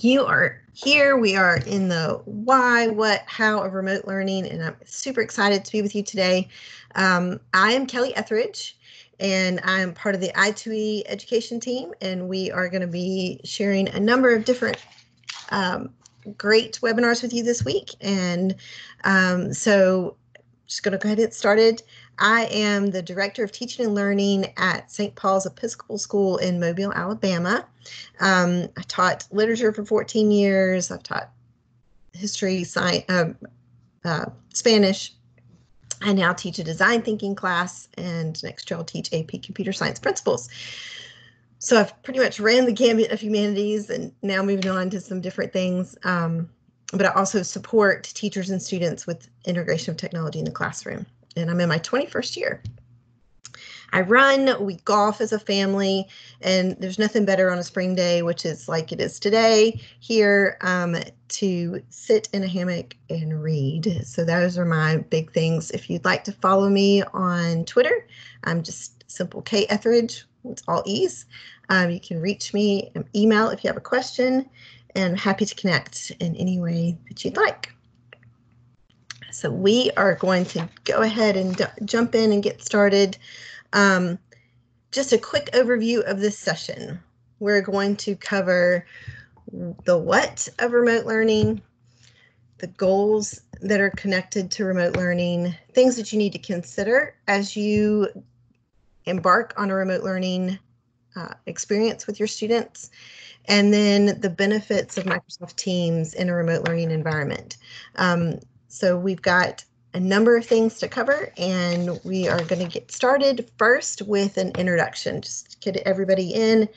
You are here. We are in the why, what, how of remote learning, and I'm super excited to be with you today. I am Kelly Etheridge, and I'm part of the I2E education team, and we are going to be sharing a number of different great webinars with you this week. And so just going to go ahead and get started. I am the Director of Teaching and Learning at St. Paul's Episcopal School in Mobile, Alabama. I taught literature for 14 years. I've taught history, science, Spanish. I now teach a design thinking class, and next year I'll teach AP Computer Science Principles. So I've pretty much ran the gamut of humanities and now moving on to some different things. But I also support teachers and students with integration of technology in the classroom. And I'm in my 21st year. I run, we golf as a family, and there's nothing better on a spring day, which is like it is today here, to sit in a hammock and read. So those are my big things. If you'd like to follow me on Twitter, I'm just simple K Etheridge. It's all E's. You can reach me, email if you have a question, and I'm happy to connect in any way that you'd like. So we are going to go ahead and jump in and get started. Just a quick overview of this session. We're going to cover the what of remote learning, the goals that are connected to remote learning, things that you need to consider as you embark on a remote learning experience with your students, and then the benefits of Microsoft Teams in a remote learning environment. So we've got a number of things to cover, and we are going to get started first with an introduction, just to get everybody in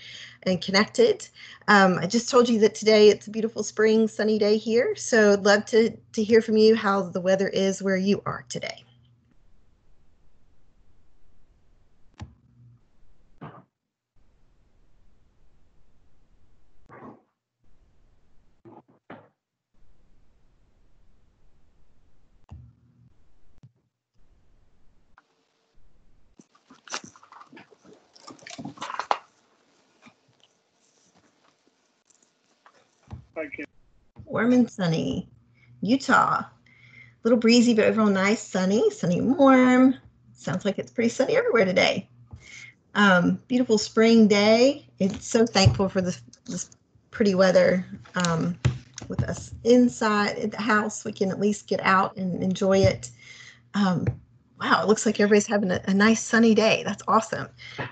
and connected. I just told you that today it's a beautiful spring sunny day here, so I'd love to hear from you how the weather is where you are today. Warm and sunny. Utah. A little breezy, but overall nice, sunny and warm. Sounds like it's pretty sunny everywhere today. Beautiful spring day. It's so thankful for this pretty weather. With us inside at the house, we can at least get out and enjoy it. Wow, it looks like everybody's having a nice sunny day. That's awesome.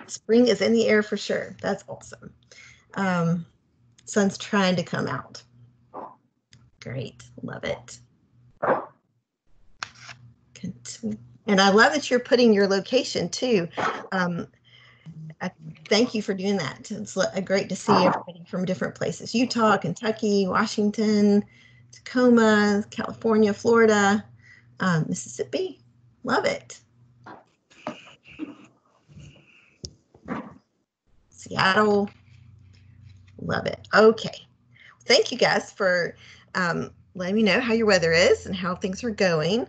Spring is in the air for sure. That's awesome. Sun's trying to come out. Great, love it. And I love that you're putting your location too. I thank you for doing that. It's great to see everybody from different places. Utah, Kentucky, Washington, Tacoma, California, Florida, Mississippi. Love it. Seattle. Love it. Okay. Thank you guys for letting me know how your weather is and how things are going.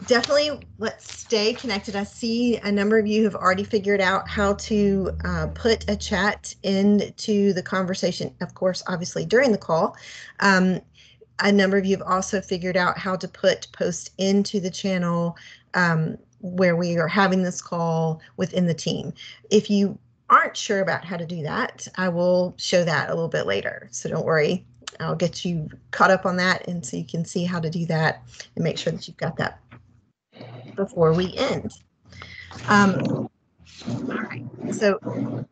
Definitely let's stay connected. I see a number of you have already figured out how to put a chat into the conversation, of course, obviously during the call. A number of you have also figured out how to put posts into the channel where we are having this call within the team. If you aren't sure about how to do that, I will show that a little bit later. So don't worry, I'll get you caught up on that, and so you can see how to do that and make sure that you've got that before we end. All right, so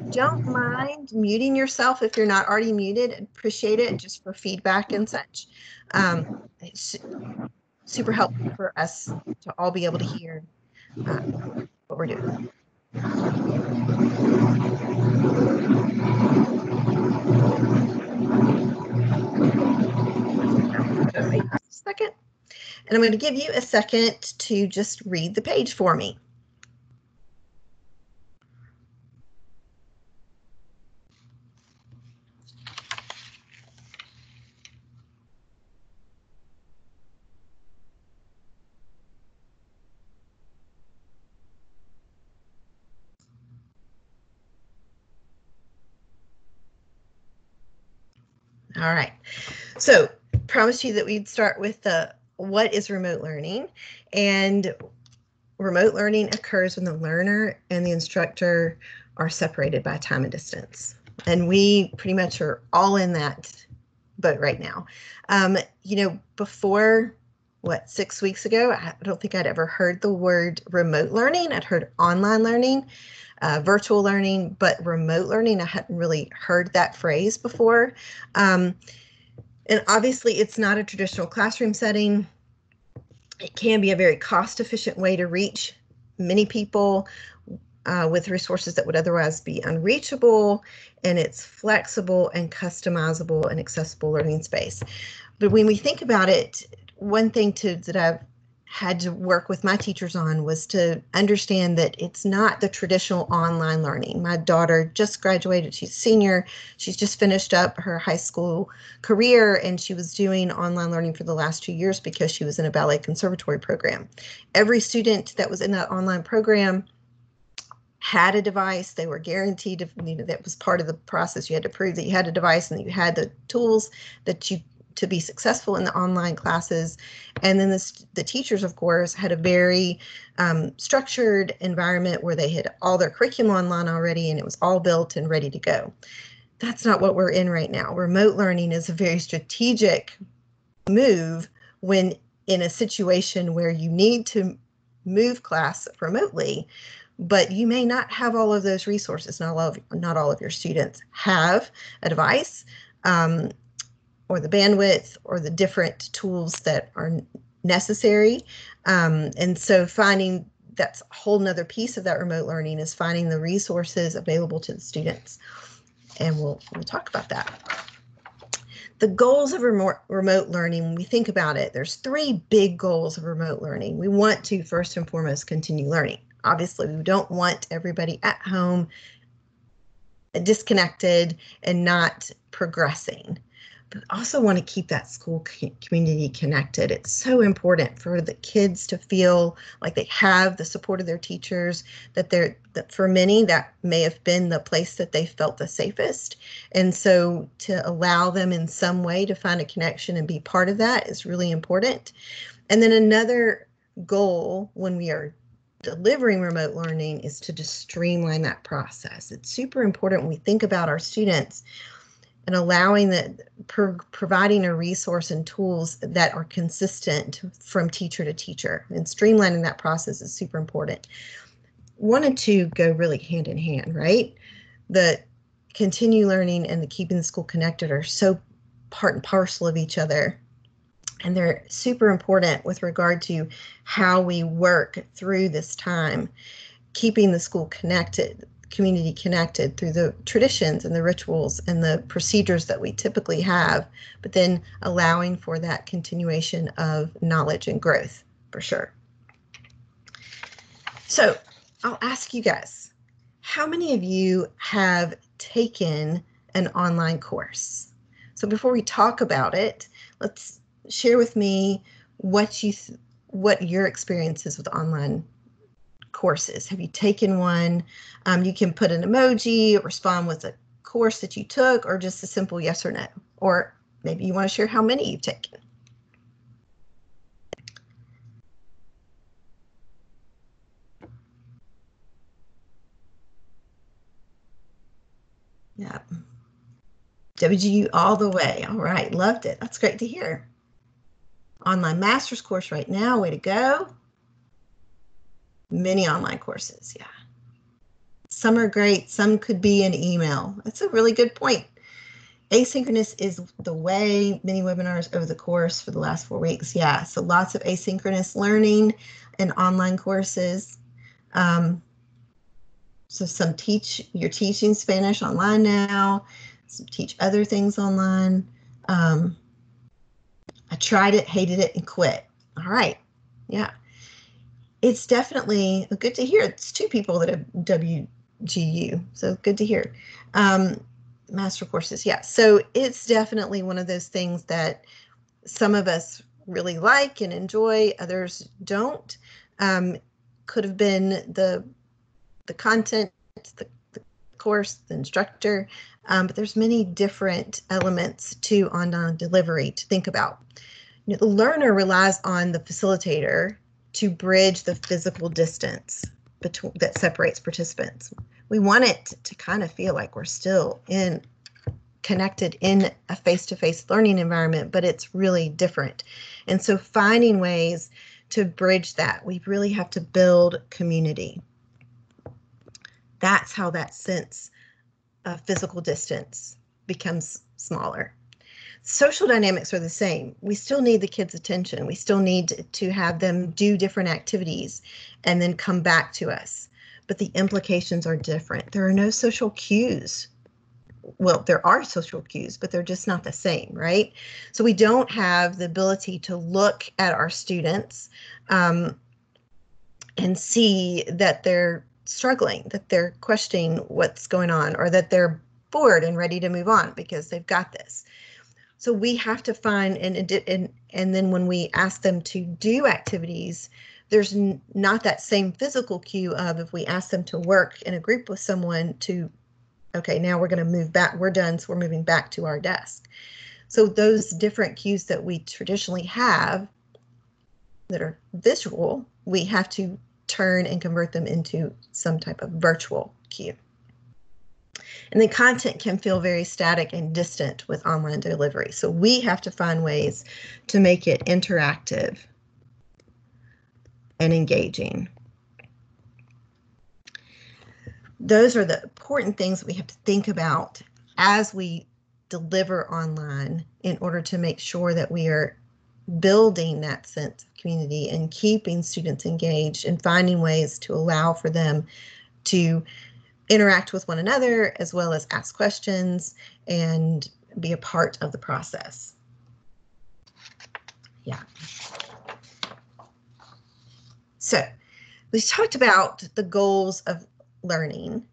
don't mind muting yourself if you're not already muted. Appreciate it just for feedback and such. It's super helpful for us to all be able to hear what we're doing. Wait a second. And I'm going to give you a second to just read the page for me. All right. So promised you that we'd start with the what is remote learning. And remote learning occurs when the learner and the instructor are separated by time and distance. And we pretty much are all in that boat right now. Before, 6 weeks ago, I don't think I'd ever heard the word remote learning. I'd heard online learning, virtual learning, but remote learning, I hadn't really heard that phrase before. And obviously, it's not a traditional classroom setting. It can be a very cost-efficient way to reach many people with resources that would otherwise be unreachable, and it's flexible and customizable and accessible learning space. But when we think about it, one thing that I've had to work with my teachers on was to understand that it's not the traditional online learning. My daughter just graduated, she's a senior, she's just finished up her high school career, and she was doing online learning for the last 2 years because she was in a ballet conservatory program. Every student that was in that online program had a device. They were guaranteed, that was part of the process. You had to prove that you had a device and that you had the tools to be successful in the online classes. And then the teachers, of course, had a very structured environment where they had all their curriculum online already, and it was all built and ready to go. That's not what we're in right now. Remote learning is a very strategic move when in a situation where you need to move class remotely, but you may not have all of those resources. Not all of your students have a device, or the bandwidth or the different tools that are necessary. And so that's a whole nother piece of that remote learning is finding the resources available to the students. And we'll talk about that. The goals of remote learning, when we think about it, there's 3 big goals of remote learning. We want to, first and foremost, continue learning. Obviously, we don't want everybody at home disconnected and not progressing. But also want to keep that school community connected. It's so important for the kids to feel like they have the support of their teachers, that for many, that may have been the place that they felt the safest. And so to allow them in some way to find a connection and be part of that is really important. And then another goal when we are delivering remote learning is to just streamline that process. It's super important when we think about our students and allowing providing a resource and tools that are consistent from teacher to teacher, and streamlining that process is super important. 1 and 2 go really hand in hand, right? The continue learning and the keeping the school connected are so part and parcel of each other. And they're super important with regard to how we work through this time, keeping the school connected, community connected through the traditions and the rituals and the procedures that we typically have, but then allowing for that continuation of knowledge and growth for sure. So I'll ask you guys, how many of you have taken an online course? So before we talk about it, let's share with me what your experience is with online courses. Have you taken one? You can put an emoji, respond with a course that you took, or just a simple yes or no. Or maybe you want to share how many you've taken. Yeah. WGU all the way. All right, loved it. That's great to hear. Online master's course right now, way to go. Many online courses, yeah. Some are great, some could be an email. That's a really good point. Asynchronous is the way. Many webinars over the course for the last 4 weeks, yeah. So lots of asynchronous learning and online courses. So some you're teaching Spanish online now, some teach other things online. I tried it, hated it, and quit. All right, yeah. It's definitely good to hear. It's 2 people that have WGU, so good to hear. Master courses, yeah. So it's definitely one of those things that some of us really like and enjoy, others don't. Could have been the content, the course, the instructor, but there's many different elements to online delivery to think about. The learner relies on the facilitator to bridge the physical distance that separates participants. We want it to kind of feel like we're still connected in a face-to-face learning environment, but it's really different. And so finding ways to bridge that, we really have to build community. That's how that sense of physical distance becomes smaller. Social dynamics are the same. We still need the kids' attention. We still need to have them do different activities and then come back to us. But the implications are different. There are no social cues. Well, there are social cues, but they're just not the same, right? So we don't have the ability to look at our students and see that they're struggling, that they're questioning what's going on, or that they're bored and ready to move on because they've got this. So we have to find, and then when we ask them to do activities, there's not that same physical cue of, if we ask them to work in a group with someone, to, okay, now we're going to move back, we're done, so we're moving back to our desk. So those different cues that we traditionally have that are visual, we have to turn and convert them into some type of virtual cue. And then content can feel very static and distant with online delivery. So we have to find ways to make it interactive and engaging. Those are the important things that we have to think about as we deliver online in order to make sure that we are building that sense of community and keeping students engaged and finding ways to allow for them to interact with one another, as well as ask questions and be a part of the process. Yeah. So we talked about the goals of learning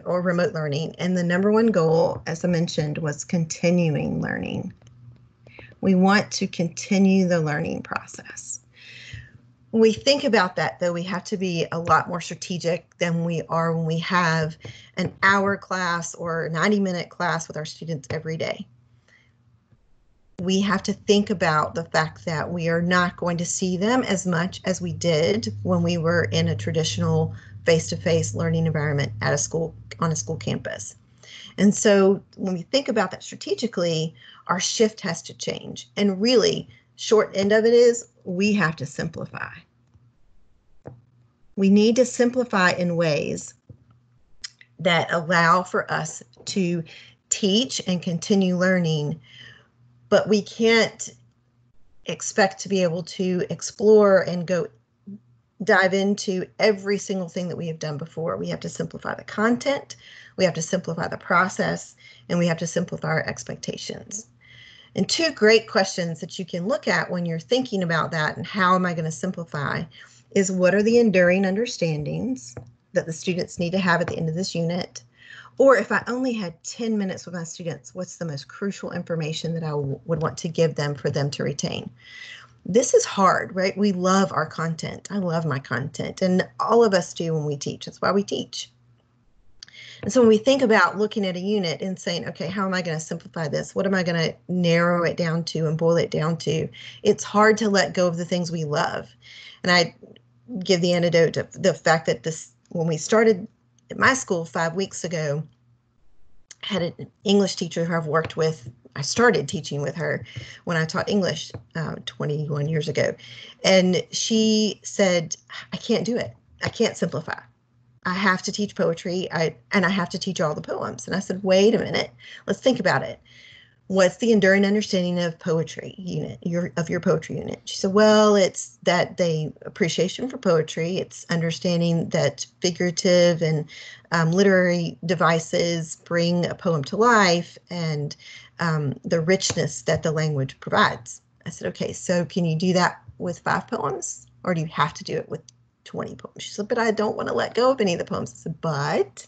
or remote learning, and the number one goal, as I mentioned, was continuing learning. We want to continue the learning process. When we think about that, though, we have to be a lot more strategic than we are when we have an hour class or a 90-minute class with our students every day. We have to think about the fact that we are not going to see them as much as we did when we were in a traditional face-to-face learning environment at a school, on a school campus. And so when we think about that strategically, our shift has to change. And really, short end of it is, we have to simplify. We need to simplify in ways that allow for us to teach and continue learning, but we can't expect to be able to explore and dive into every single thing that we have done before. We have to simplify the content, we have to simplify the process, and we have to simplify our expectations. And two great questions that you can look at when you're thinking about that and how am I going to simplify is, what are the enduring understandings that the students need to have at the end of this unit? Or if I only had 10 minutes with my students, what's the most crucial information that I would want to give them for them to retain? This is hard, right? We love our content. I love my content, and all of us do when we teach. That's why we teach. And so when we think about looking at a unit and saying, okay, how am I going to simplify this? What am I going to narrow it down to and boil it down to? It's hard to let go of the things we love. And I give the antidote of the fact that when we started at my school 5 weeks ago, I had an English teacher who I've worked with. I started teaching with her when I taught English 21 years ago. And she said, I can't do it. I can't simplify. I have to teach poetry, and I have to teach all the poems. And I said, wait a minute, let's think about it. What's the enduring understanding of poetry unit, of your poetry unit? She said, well, it's that appreciation for poetry. It's understanding that figurative and literary devices bring a poem to life, and the richness that the language provides. I said, okay, so can you do that with 5 poems, or do you have to do it with 20 poems? She said, but I don't want to let go of any of the poems. I said, but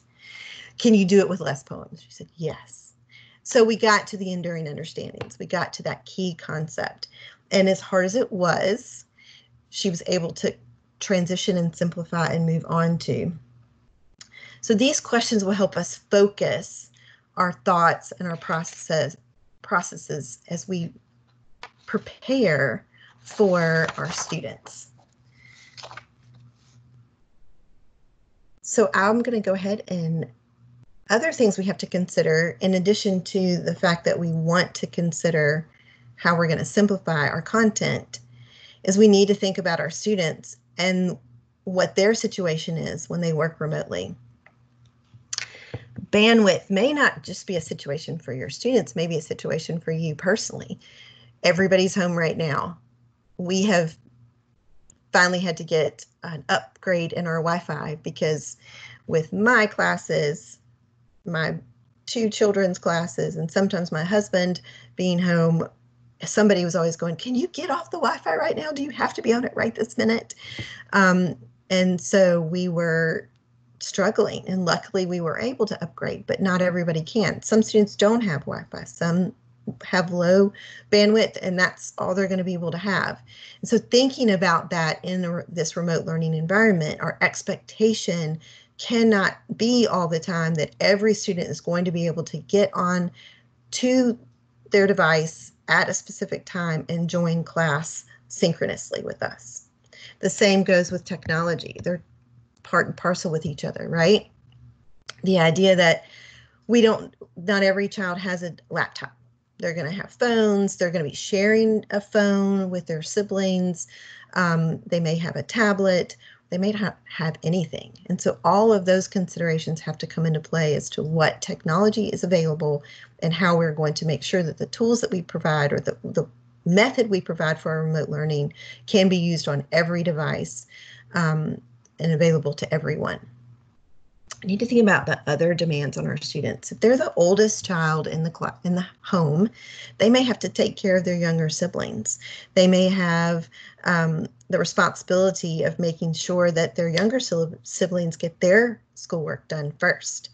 can you do it with less poems? She said, yes. So we got to the enduring understandings. We got to that key concept. And as hard as it was, she was able to transition and simplify and move on to. So these questions will help us focus our thoughts and our processes as we prepare for our students. So I'm going to go ahead and other things we have to consider, in addition to the fact that we want to consider how we're going to simplify our content, is we need to think about our students and what their situation is when they work remotely. Bandwidth may not just be a situation for your students, maybe a situation for you personally. Everybody's home right now. We have finally had to get an upgrade in our Wi-Fi because with my classes, my 2 children's classes, and sometimes my husband being home, somebody was always going, can you get off the Wi-Fi right now? Do you have to be on it right this minute? And so we were struggling, and luckily we were able to upgrade, but not everybody can. Some students don't have Wi-Fi. Some have low bandwidth, and that's all they're going to be able to have. And so thinking about that in this remote learning environment, our expectation cannot be all the time that every student is going to be able to get on to their device at a specific time and join class synchronously with us. The same goes with technology. They're part and parcel with each other, right? The idea that not every child has a laptop. They're going to have phones. They're going to be sharing a phone with their siblings. They may have a tablet. They may not have anything. And so all of those considerations have to come into play as to what technology is available and how we're going to make sure that the tools that we provide, or the method we provide for our remote learning, can be used on every device and available to everyone. I need to think about the other demands on our students. If they're the oldest child in the home, they may have to take care of their younger siblings. They may have the responsibility of making sure that their younger siblings get their schoolwork done first,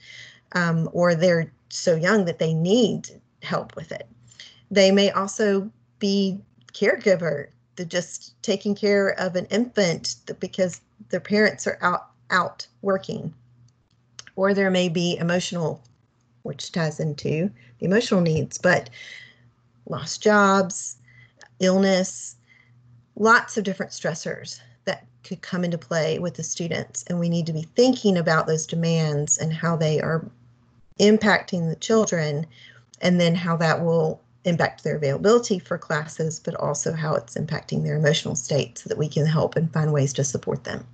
or they're so young that they need help with it. They may also be caregiver, they're just taking care of an infant because their parents are out working. Or there may be emotional, which ties into the emotional needs, but lost jobs, illness, lots of different stressors that could come into play with the students. And we need to be thinking about those demands and how they are impacting the children, and then how that will impact their availability for classes, but also how it's impacting their emotional state so that we can help and find ways to support them.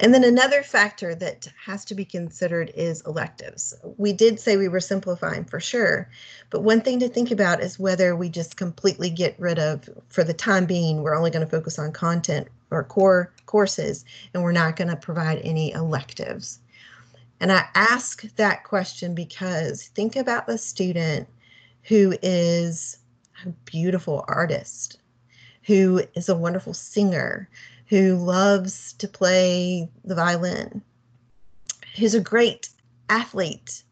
And then another factor that has to be considered is electives. We did say we were simplifying for sure, but one thing to think about is whether we just completely get rid of, for the time being, we're only going to focus on content or core courses, and we're not going to provide any electives. And I ask that question because think about the student who is a beautiful artist, who is a wonderful singer, who loves to play the violin, who's a great athlete.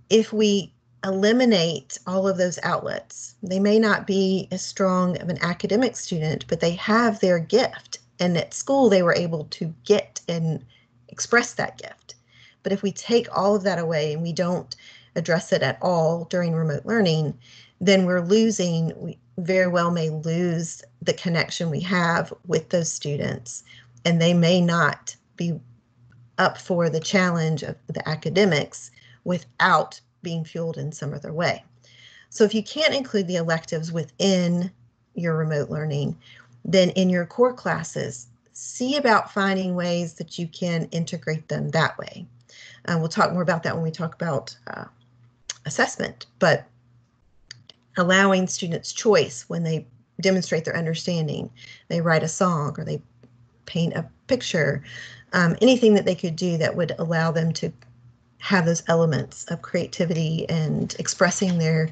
If we eliminate all of those outlets, they may not be as strong of an academic student, but they have their gift. And at school, they were able to get and express that gift. But if we take all of that away and we don't address it at all during remote learning, then we very well may lose the connection we have with those students, and they may not be up for the challenge of the academics without being fueled in some other way. So if you can't include the electives within your remote learning, then in your core classes, see about finding ways that you can integrate them that way. We'll talk more about that when we talk about assessment, but allowing students choice when they demonstrate their understanding. They write a song or they paint a picture, anything that they could do that would allow them to have those elements of creativity and expressing their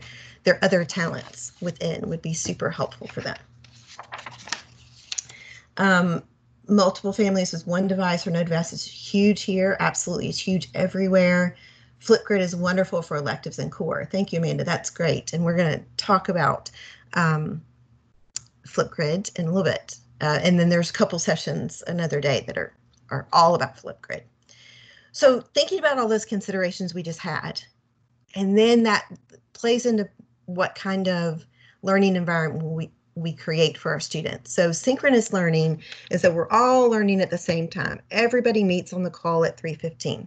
other talents within would be super helpful for them. Multiple families with one device or no device is huge here. Absolutely, it's huge everywhere. Flipgrid is wonderful for electives and core. Thank you, Amanda. That's great. And we're going to talk about Flipgrid in a little bit. And then there's a couple sessions another day that are all about Flipgrid. So thinking about all those considerations we just had, and then that plays into what kind of learning environment we create for our students. So synchronous learning is that we're all learning at the same time. Everybody meets on the call at 3:15.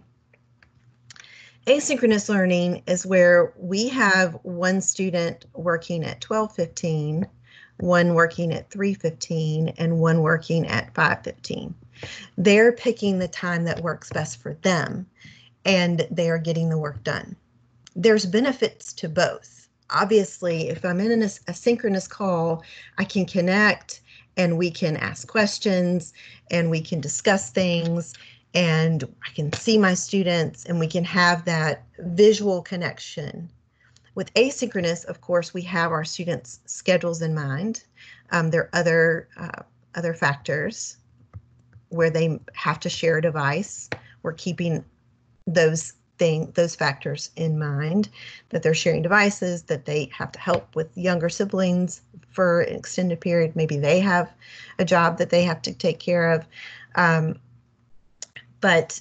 Asynchronous learning is where we have one student working at 12:15, one working at 3:15, and one working at 5:15. They're picking the time that works best for them, and they are getting the work done. There's benefits to both. Obviously, if I'm in a synchronous call, I can connect and we can ask questions and we can discuss things and I can see my students and we can have that visual connection. With asynchronous, of course, we have our students' schedules in mind. There are other factors where they have to share a device. We're keeping those factors in mind, that they're sharing devices, that they have to help with younger siblings for an extended period. Maybe they have a job that they have to take care of. But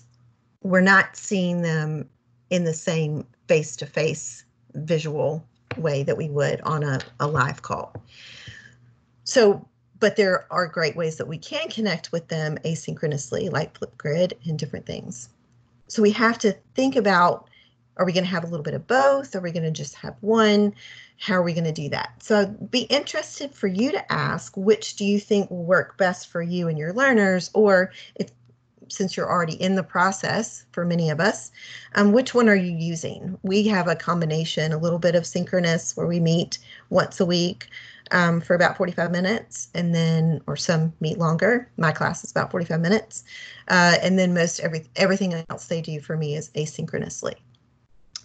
we're not seeing them in the same face-to-face visual way that we would on a live call. So, but there are great ways that we can connect with them asynchronously, like Flipgrid and different things. So we have to think about, are we going to have a little bit of both? Are we going to just have one? How are we going to do that? So I'd be interested for you to ask, which do you think will work best for you and your learners? Or if, since you're already in the process, for many of us, which one are you using? We have a combination, a little bit of synchronous where we meet once a week for about 45 minutes, and then, or some meet longer. My class is about 45 minutes. And then everything else they do for me is asynchronously.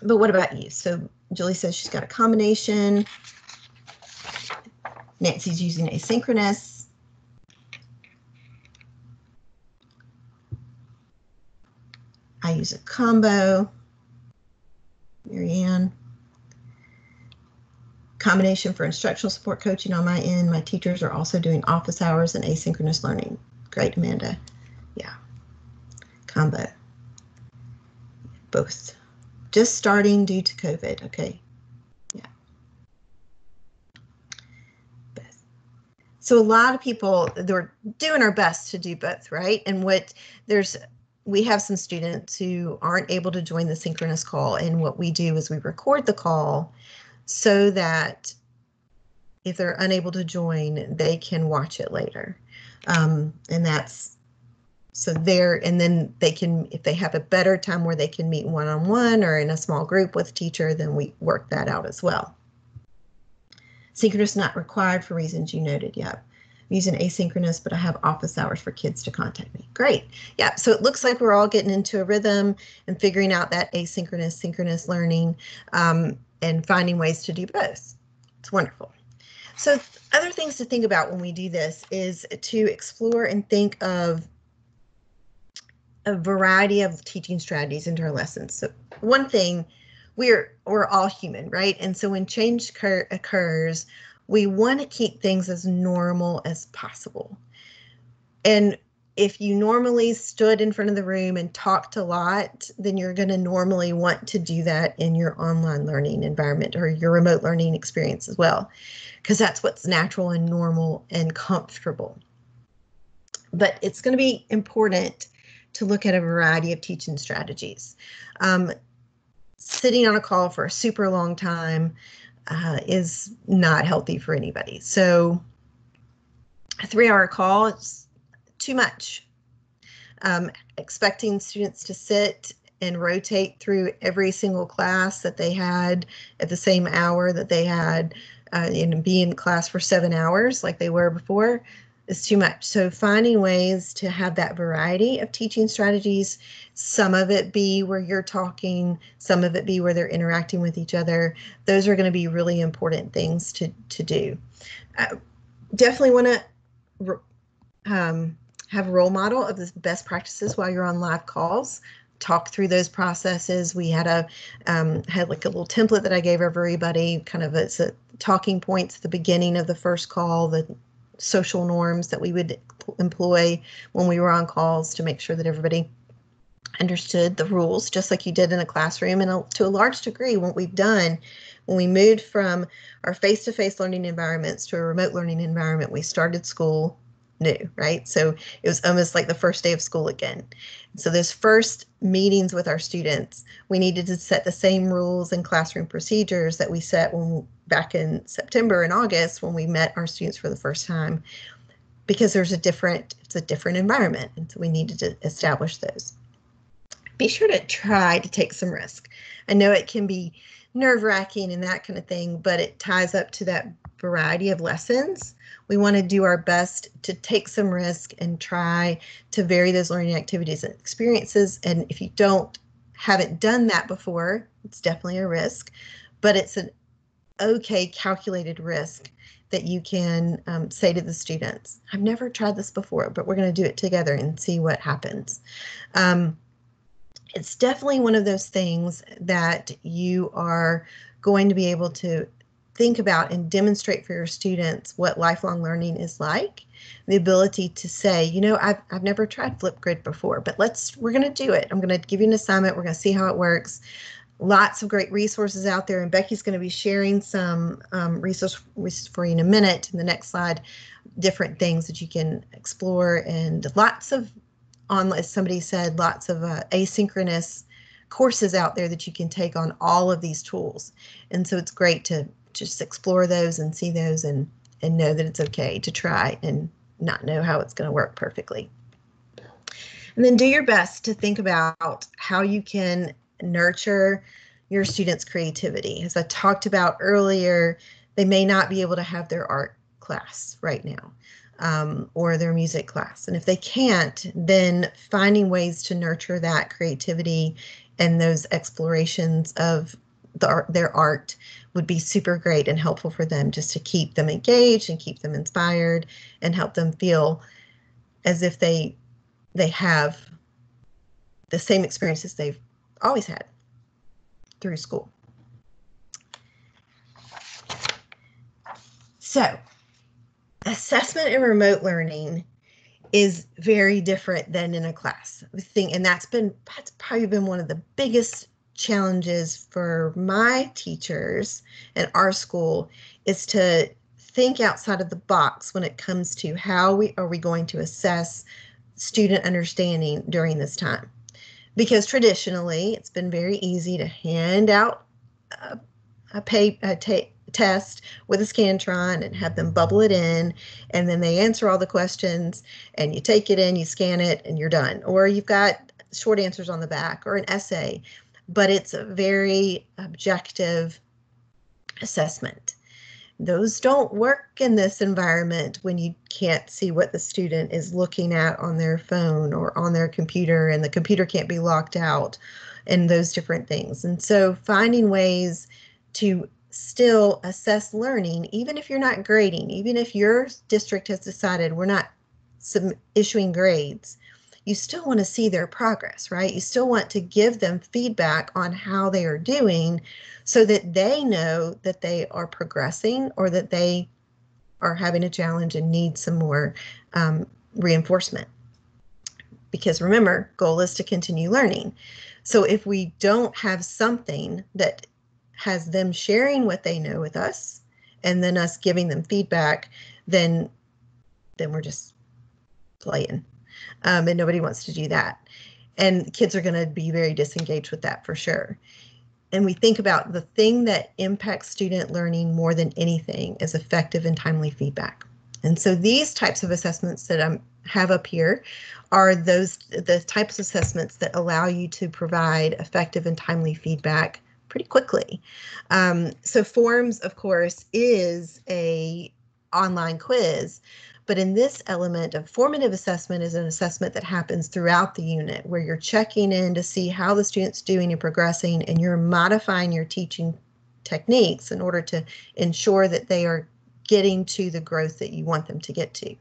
But what about you? So Julie says she's got a combination. Nancy's using asynchronous. I use a combo. Marianne. Combination for instructional support coaching on my end. My teachers are also doing office hours and asynchronous learning. Great, Amanda. Yeah. Combo. Both. Just starting due to COVID. Okay. Yeah. Both. So a lot of people, they're doing our best to do both, right? And we have some students who aren't able to join the synchronous call, and what we do is we record the call so that if they're unable to join, they can watch it later. And that's so there, and then they can, if they have a better time where they can meet one-on-one or in a small group with teacher, then we work that out as well. Synchronous not required for reasons you noted. Yep. Using asynchronous, but I have office hours for kids to contact me. Great. Yeah, so it looks like we're all getting into a rhythm and figuring out that asynchronous, synchronous learning and finding ways to do both. It's wonderful. So other things to think about when we do this is to explore and think of a variety of teaching strategies into our lessons. So one thing, we're all human, right? And so when change occurs, we want to keep things as normal as possible. And if you normally stood in front of the room and talked a lot, then you're going to normally want to do that in your online learning environment or your remote learning experience as well, because that's what's natural and normal and comfortable. But it's going to be important to look at a variety of teaching strategies. Sitting on a call for a super long time is not healthy for anybody. So a 3-hour call is too much. Expecting students to sit and rotate through every single class that they had at the same hour that they had and be in class for 7 hours like they were before is too much. So finding ways to have that variety of teaching strategies, some of it be where you're talking, some of it be where they're interacting with each other. Those are going to be really important things to do. Definitely want to have a role model of the best practices while you're on live calls. Talk through those processes. We had had like a little template that I gave everybody, kind of it's a talking points at the beginning of the first call, the social norms that we would employ when we were on calls to make sure that everybody understood the rules just like you did in a classroom. And to a large degree, what we've done when we moved from our face-to-face learning environments to a remote learning environment, we started school new, right? So it was almost like the first day of school again. So those first meetings with our students, we needed to set the same rules and classroom procedures that we set back in September and August when we met our students for the first time, because it's a different environment, and so we needed to establish those. Be sure to try to take some risk. I know it can be nerve-wracking and that kind of thing, but it ties up to that variety of lessons. We want to do our best to take some risk and try to vary those learning activities and experiences. And if you haven't done that before, it's definitely a risk, but it's an okay calculated risk that you can say to the students, I've never tried this before, but we're going to do it together and see what happens. It's definitely one of those things that you are going to be able to think about and demonstrate for your students what lifelong learning is like. The ability to say, you know, I've never tried Flipgrid before, but we're going to do it. I'm going to give you an assignment. We're going to see how it works. Lots of great resources out there, and Becky's going to be sharing some resources for you in a minute. In the next slide, different things that you can explore, and lots of, as somebody said, lots of asynchronous courses out there that you can take on all of these tools. And so it's great to just explore those and see those and know that it's okay to try and not know how it's going to work perfectly. And then do your best to think about how you can nurture your students' creativity. As I talked about earlier, they may not be able to have their art class right now, or their music class. And if they can't, then finding ways to nurture that creativity and those explorations of their art would be super great and helpful for them, just to keep them engaged and keep them inspired and help them feel as if they have the same experiences they've always had through school. So, assessment in remote learning is very different than in a class thing, and that's probably been one of the biggest challenges for my teachers and our school, is to think outside of the box when it comes to how are we going to assess student understanding during this time. Because traditionally, it's been very easy to hand out a test with a Scantron and have them bubble it in, and then they answer all the questions, and you take it in, you scan it, and you're done. Or you've got short answers on the back, or an essay, but it's a very objective assessment. Those don't work in this environment when you can't see what the student is looking at on their phone or on their computer, and the computer can't be locked out, and those different things. And so finding ways to still assess learning, even if you're not grading, even if your district has decided we're not issuing grades, you still want to see their progress, right? You still want to give them feedback on how they are doing, so that they know that they are progressing or that they are having a challenge and need some more reinforcement. Because remember, goal is to continue learning. So if we don't have something that has them sharing what they know with us and then us giving them feedback, then we're just playing. And nobody wants to do that. And kids are going to be very disengaged with that for sure. And we think about the thing that impacts student learning more than anything is effective and timely feedback. And so these types of assessments that I have up here are the types of assessments that allow you to provide effective and timely feedback pretty quickly. So Forms, of course, is an online quiz. But in this element of formative assessment is an assessment that happens throughout the unit, where you're checking in to see how the student's doing and progressing, and you're modifying your teaching techniques in order to ensure that they are getting to the growth that you want them to get to.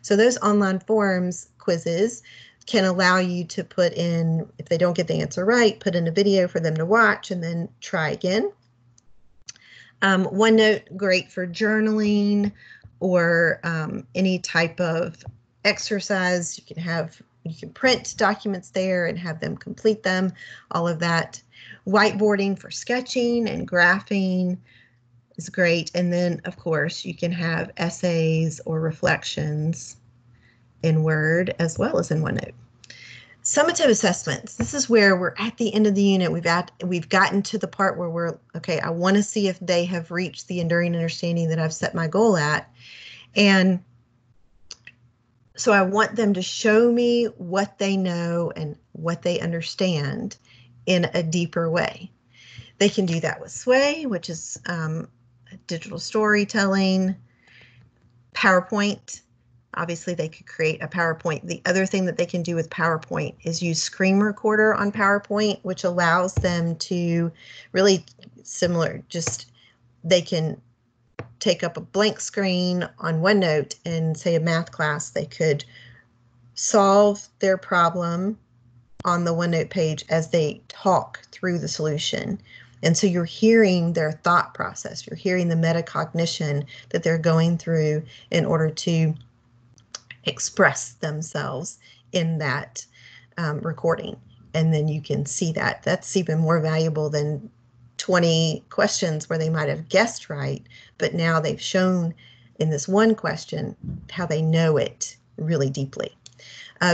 So those online forms quizzes can allow you to put in, if they don't get the answer right, put in a video for them to watch and then try again. OneNote, great for journaling or any type of exercise. You can have you can print documents there and have them complete them, all of that. Whiteboarding for sketching and graphing is great. And then, of course, you can have essays or reflections in Word as well as in OneNote. Summative assessments. This is where we're at the end of the unit. We've gotten to the part where we're, okay, I want to see if they have reached the enduring understanding that I've set my goal at. And so I want them to show me what they know and what they understand in a deeper way. They can do that with Sway, which is digital storytelling, PowerPoint. Obviously, they could create a PowerPoint. The other thing that they can do with PowerPoint is use Screen Recorder on PowerPoint, which allows them to really similar, just they can take up a blank screen on OneNote and say a math class, they could solve their problem on the OneNote page as they talk through the solution. And so you're hearing their thought process, you're hearing the metacognition that they're going through in order to express themselves in that recording. And then you can see that. That's even more valuable than 20 questions where they might have guessed right, but now they've shown in this one question how they know it really deeply.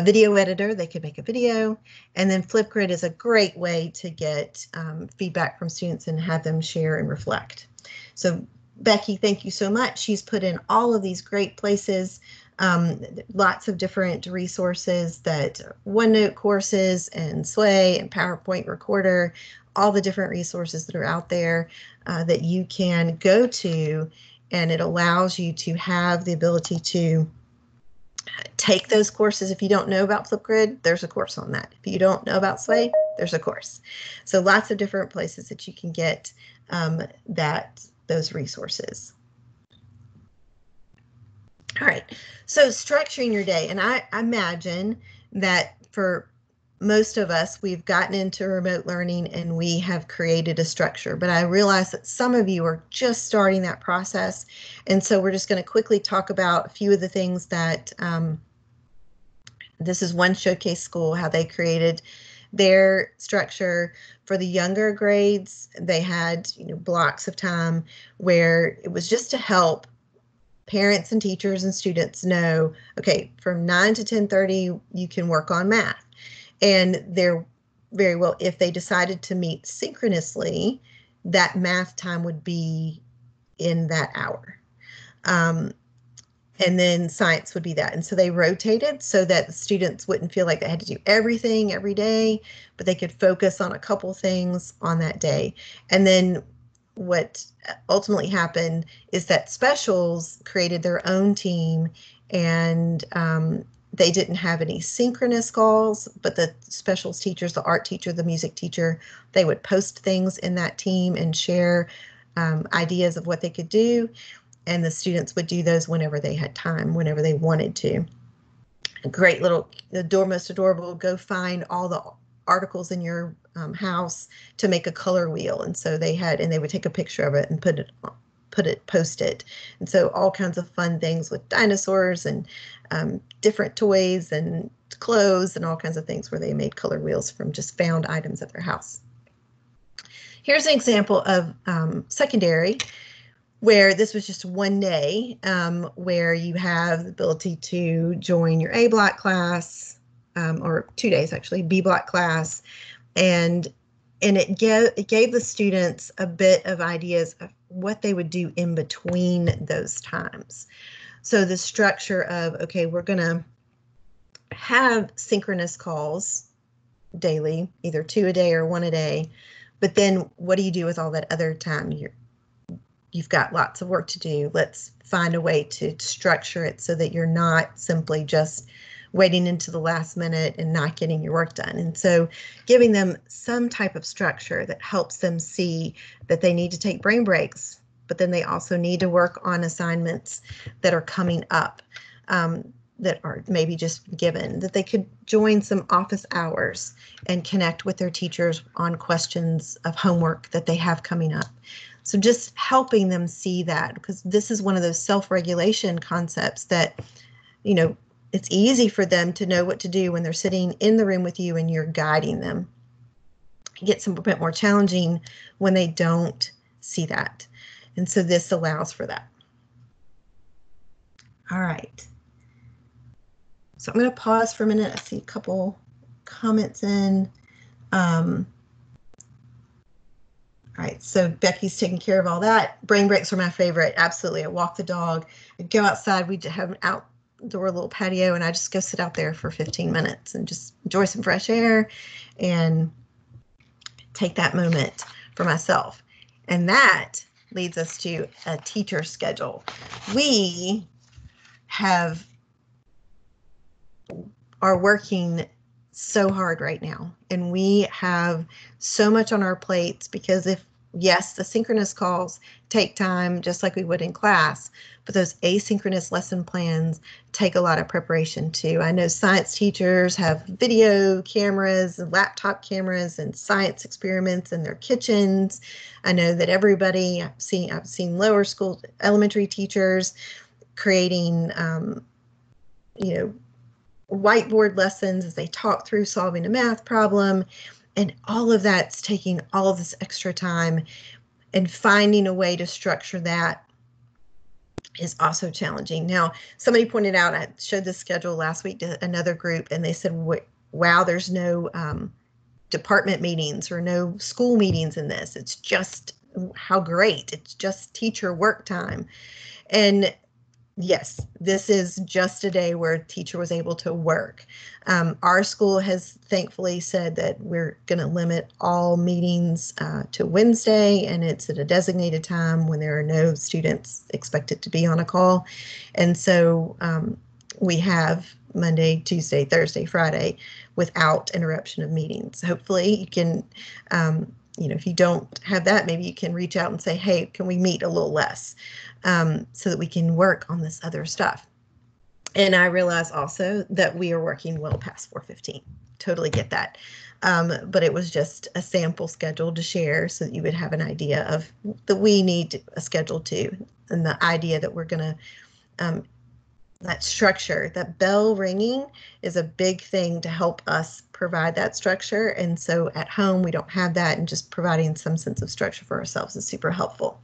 Video editor, they could make a video, and then Flipgrid is a great way to get feedback from students and have them share and reflect. So Becky, thank you so much. She's put in all of these great places, lots of different resources, that OneNote courses and Sway and PowerPoint Recorder, all the different resources that are out there that you can go to, and it allows you to have the ability to take those courses. If you don't know about Flipgrid, there's a course on that. If you don't know about Sway, there's a course. So lots of different places that you can get those resources. All right, so structuring your day, and I imagine that for most of us, we've gotten into remote learning and we have created a structure, but I realize that some of you are just starting that process. And so we're just going to quickly talk about a few of the things that this is one showcase school, how they created their structure. For the younger grades, they had blocks of time where it was just to help parents and teachers and students know, okay, from 9 to 10:30, you can work on math. And they're very well, if they decided to meet synchronously, that math time would be in that hour. And then science would be that. And so they rotated so that the students wouldn't feel like they had to do everything every day, but they could focus on a couple things on that day. And then what ultimately happened is that specials created their own team, and they didn't have any synchronous calls, but the specials teachers, the art teacher, the music teacher, they would post things in that team and share ideas of what they could do. And the students would do those whenever they had time, whenever they wanted to. A great little, most adorable, go find all the articles in your house to make a color wheel. And so they would take a picture of it and post it. And so all kinds of fun things with dinosaurs and different toys and clothes and all kinds of things where they made color wheels from just found items at their house. Here's an example of secondary, where this was just one day, where you have the ability to join your A block class, or 2 days actually, B block class, and it gave the students a bit of ideas of what they would do in between those times. So the structure of, okay, we're going to have synchronous calls daily, either 2 a day or 1 a day, but then what do you do with all that other time? You've got lots of work to do. Let's find a way to structure it so that you're not simply just waiting into the last minute and not getting your work done. And so giving them some type of structure that helps them see that they need to take brain breaks, but then they also need to work on assignments that are coming up, that are maybe just given, that they could join some office hours and connect with their teachers on questions of homework that they have coming up. So just helping them see that, because this is one of those self-regulation concepts that, it's easy for them to know what to do when they're sitting in the room with you and you're guiding them. It gets a bit more challenging when they don't see that. And so this allows for that. All right. So I'm going to pause for a minute. I see a couple comments in. All right, so Becky's taking care of all that. Brain breaks are my favorite. Absolutely. I walk the dog. I go outside. We have an outdoor little patio, and I just go sit out there for 15 minutes and just enjoy some fresh air and take that moment for myself. And that leads us to a teacher schedule. We are working so hard right now, and we have so much on our plates because yes, the synchronous calls take time just like we would in class, but those asynchronous lesson plans take a lot of preparation too. I know science teachers have video cameras and laptop cameras and science experiments in their kitchens. I know that everybody, I've seen lower school, elementary teachers creating, whiteboard lessons as they talk through solving a math problem, and all of that's taking all of this extra time, and finding a way to structure that is also challenging. Now, somebody pointed out, I showed this schedule last week to another group, and they said, wow, there's no department meetings or no school meetings in this. It's just, how great. It's just teacher work time. And yes, this is just a day where a teacher was able to work. Our school has thankfully said that we're going to limit all meetings to Wednesday, and it's at a designated time when there are no students expected to be on a call. And so we have Monday, Tuesday, Thursday, Friday without interruption of meetings. Hopefully you can, if you don't have that, maybe you can reach out and say, hey, can we meet a little less? So that we can work on this other stuff. And I realize also that we are working well past 4:15. Totally get that. But it was just a sample schedule to share so that you would have an idea of that we need a schedule too. And the idea that we're going to, that structure, that bell ringing is a big thing to help us provide that structure. And so at home, we don't have that, and just providing some sense of structure for ourselves is super helpful.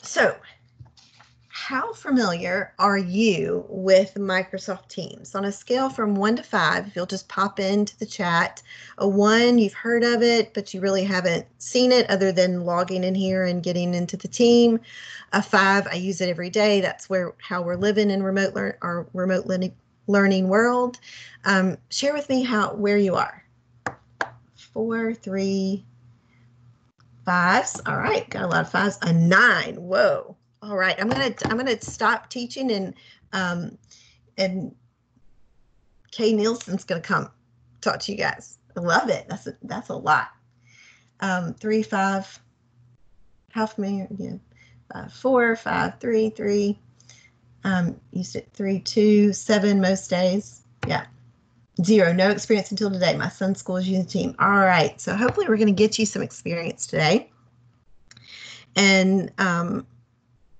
So, how familiar are you with Microsoft Teams? On a scale from 1 to 5, if you'll just pop into the chat, a 1, you've heard of it, but you really haven't seen it other than logging in here and getting into the team. A 5, I use it every day. That's how we're living in our remote learning world. Share with me where you are. 4, 3, 5s. All right, got a lot of 5s. A 9. Whoa. All right, I'm gonna stop teaching, and Kay Nielsen's gonna come talk to you guys. I love it. That's a lot. 3, 5. How familiar? Yeah. 4, 5, 3, 3. Used it 3, 2, 7 most days. Yeah. 0, no experience until today. My son's school is using Team. All right, so hopefully we're going to get you some experience today, and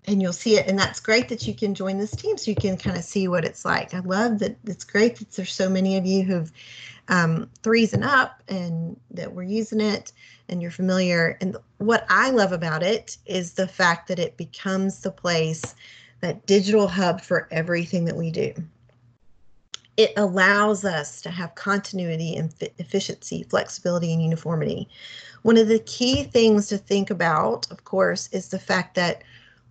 you'll see it. And that's great that you can join this team so you can kind of see what it's like. I love that. It's great that there's so many of you who've 3s and up, and that we're using it, and you're familiar. And what I love about it is the fact that it becomes the place, that digital hub for everything that we do. It allows us to have continuity and efficiency, flexibility, and uniformity. One of the key things to think about, of course, is the fact that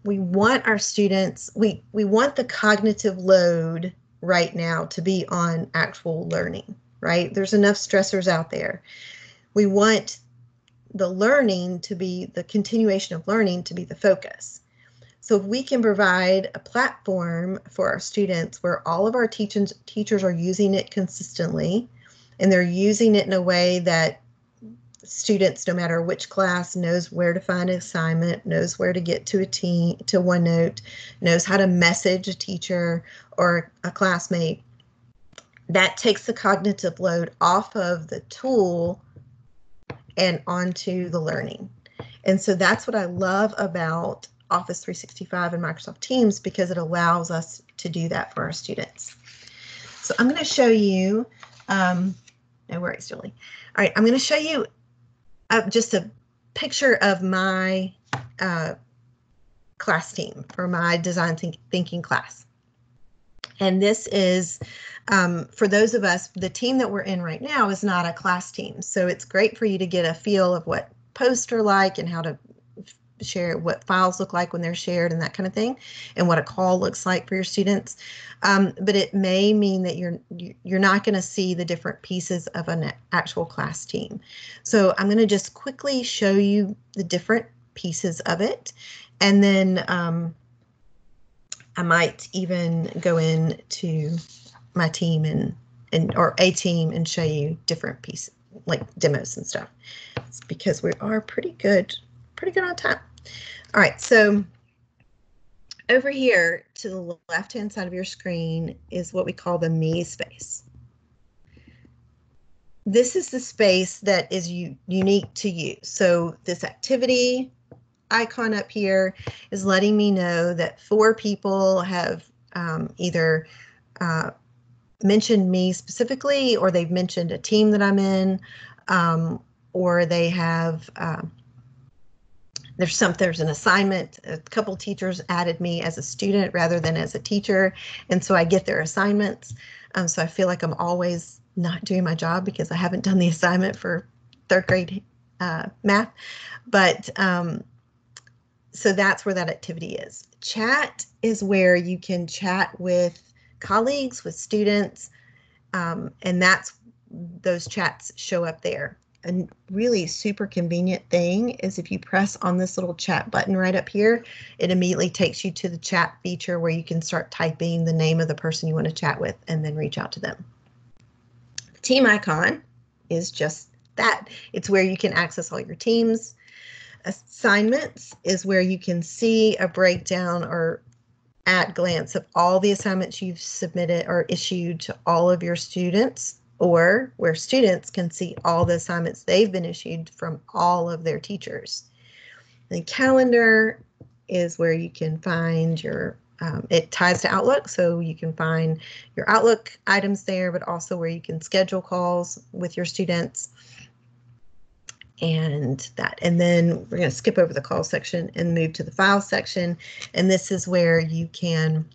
we want our students, we want the cognitive load right now to be on actual learning, right? There's enough stressors out there. We want the learning to be, the continuation of learning to be the focus. So if we can provide a platform for our students where all of our teachers are using it consistently, and they're using it in a way that students, no matter which class, knows where to find an assignment, knows where to get to to OneNote, knows how to message a teacher or a classmate, that takes the cognitive load off of the tool and onto the learning. And so that's what I love about Office 365 and Microsoft Teams because it allows us to do that for our students. So I'm going to show you, no worries, Julie. All right, I'm going to show you just a picture of my class team for my design thinking class. And this is, for those of us, the team that we're in right now is not a class team. So it's great for you to get a feel of what posts are like and how to share, what files look like when they're shared and that kind of thing, and what a call looks like for your students. But it may mean that you're not going to see the different pieces of an actual class team. So I'm going to just quickly show you the different pieces of it, and then I might even go into my team or a team and show you different pieces, like demos and stuff. It's because we are pretty good on time. All right, so over here to the left-hand side of your screen is what we call the me space. This is the space that is unique to you. So this activity icon up here is letting me know that 4 people have either mentioned me specifically, or they've mentioned a team that I'm in, or they have there's an assignment. A couple teachers added me as a student rather than as a teacher, and so I get their assignments. So I feel like I'm always not doing my job because I haven't done the assignment for 3rd grade math. But so that's where that activity is. Chat is where you can chat with colleagues, with students, and those chats show up there. A really super convenient thing is if you press on this little chat button right up here, it immediately takes you to the chat feature where you can start typing the name of the person you want to chat with and then reach out to them. The team icon is just that. It's where you can access all your teams. Assignments is where you can see a breakdown or at glance of all the assignments you've submitted or issued to all of your students, or where students can see all the assignments they've been issued from all of their teachers. The calendar is where you can find your, it ties to Outlook, so you can find your Outlook items there, but also where you can schedule calls with your students. And then we're going to skip over the call section and move to the file section. And this is where you can,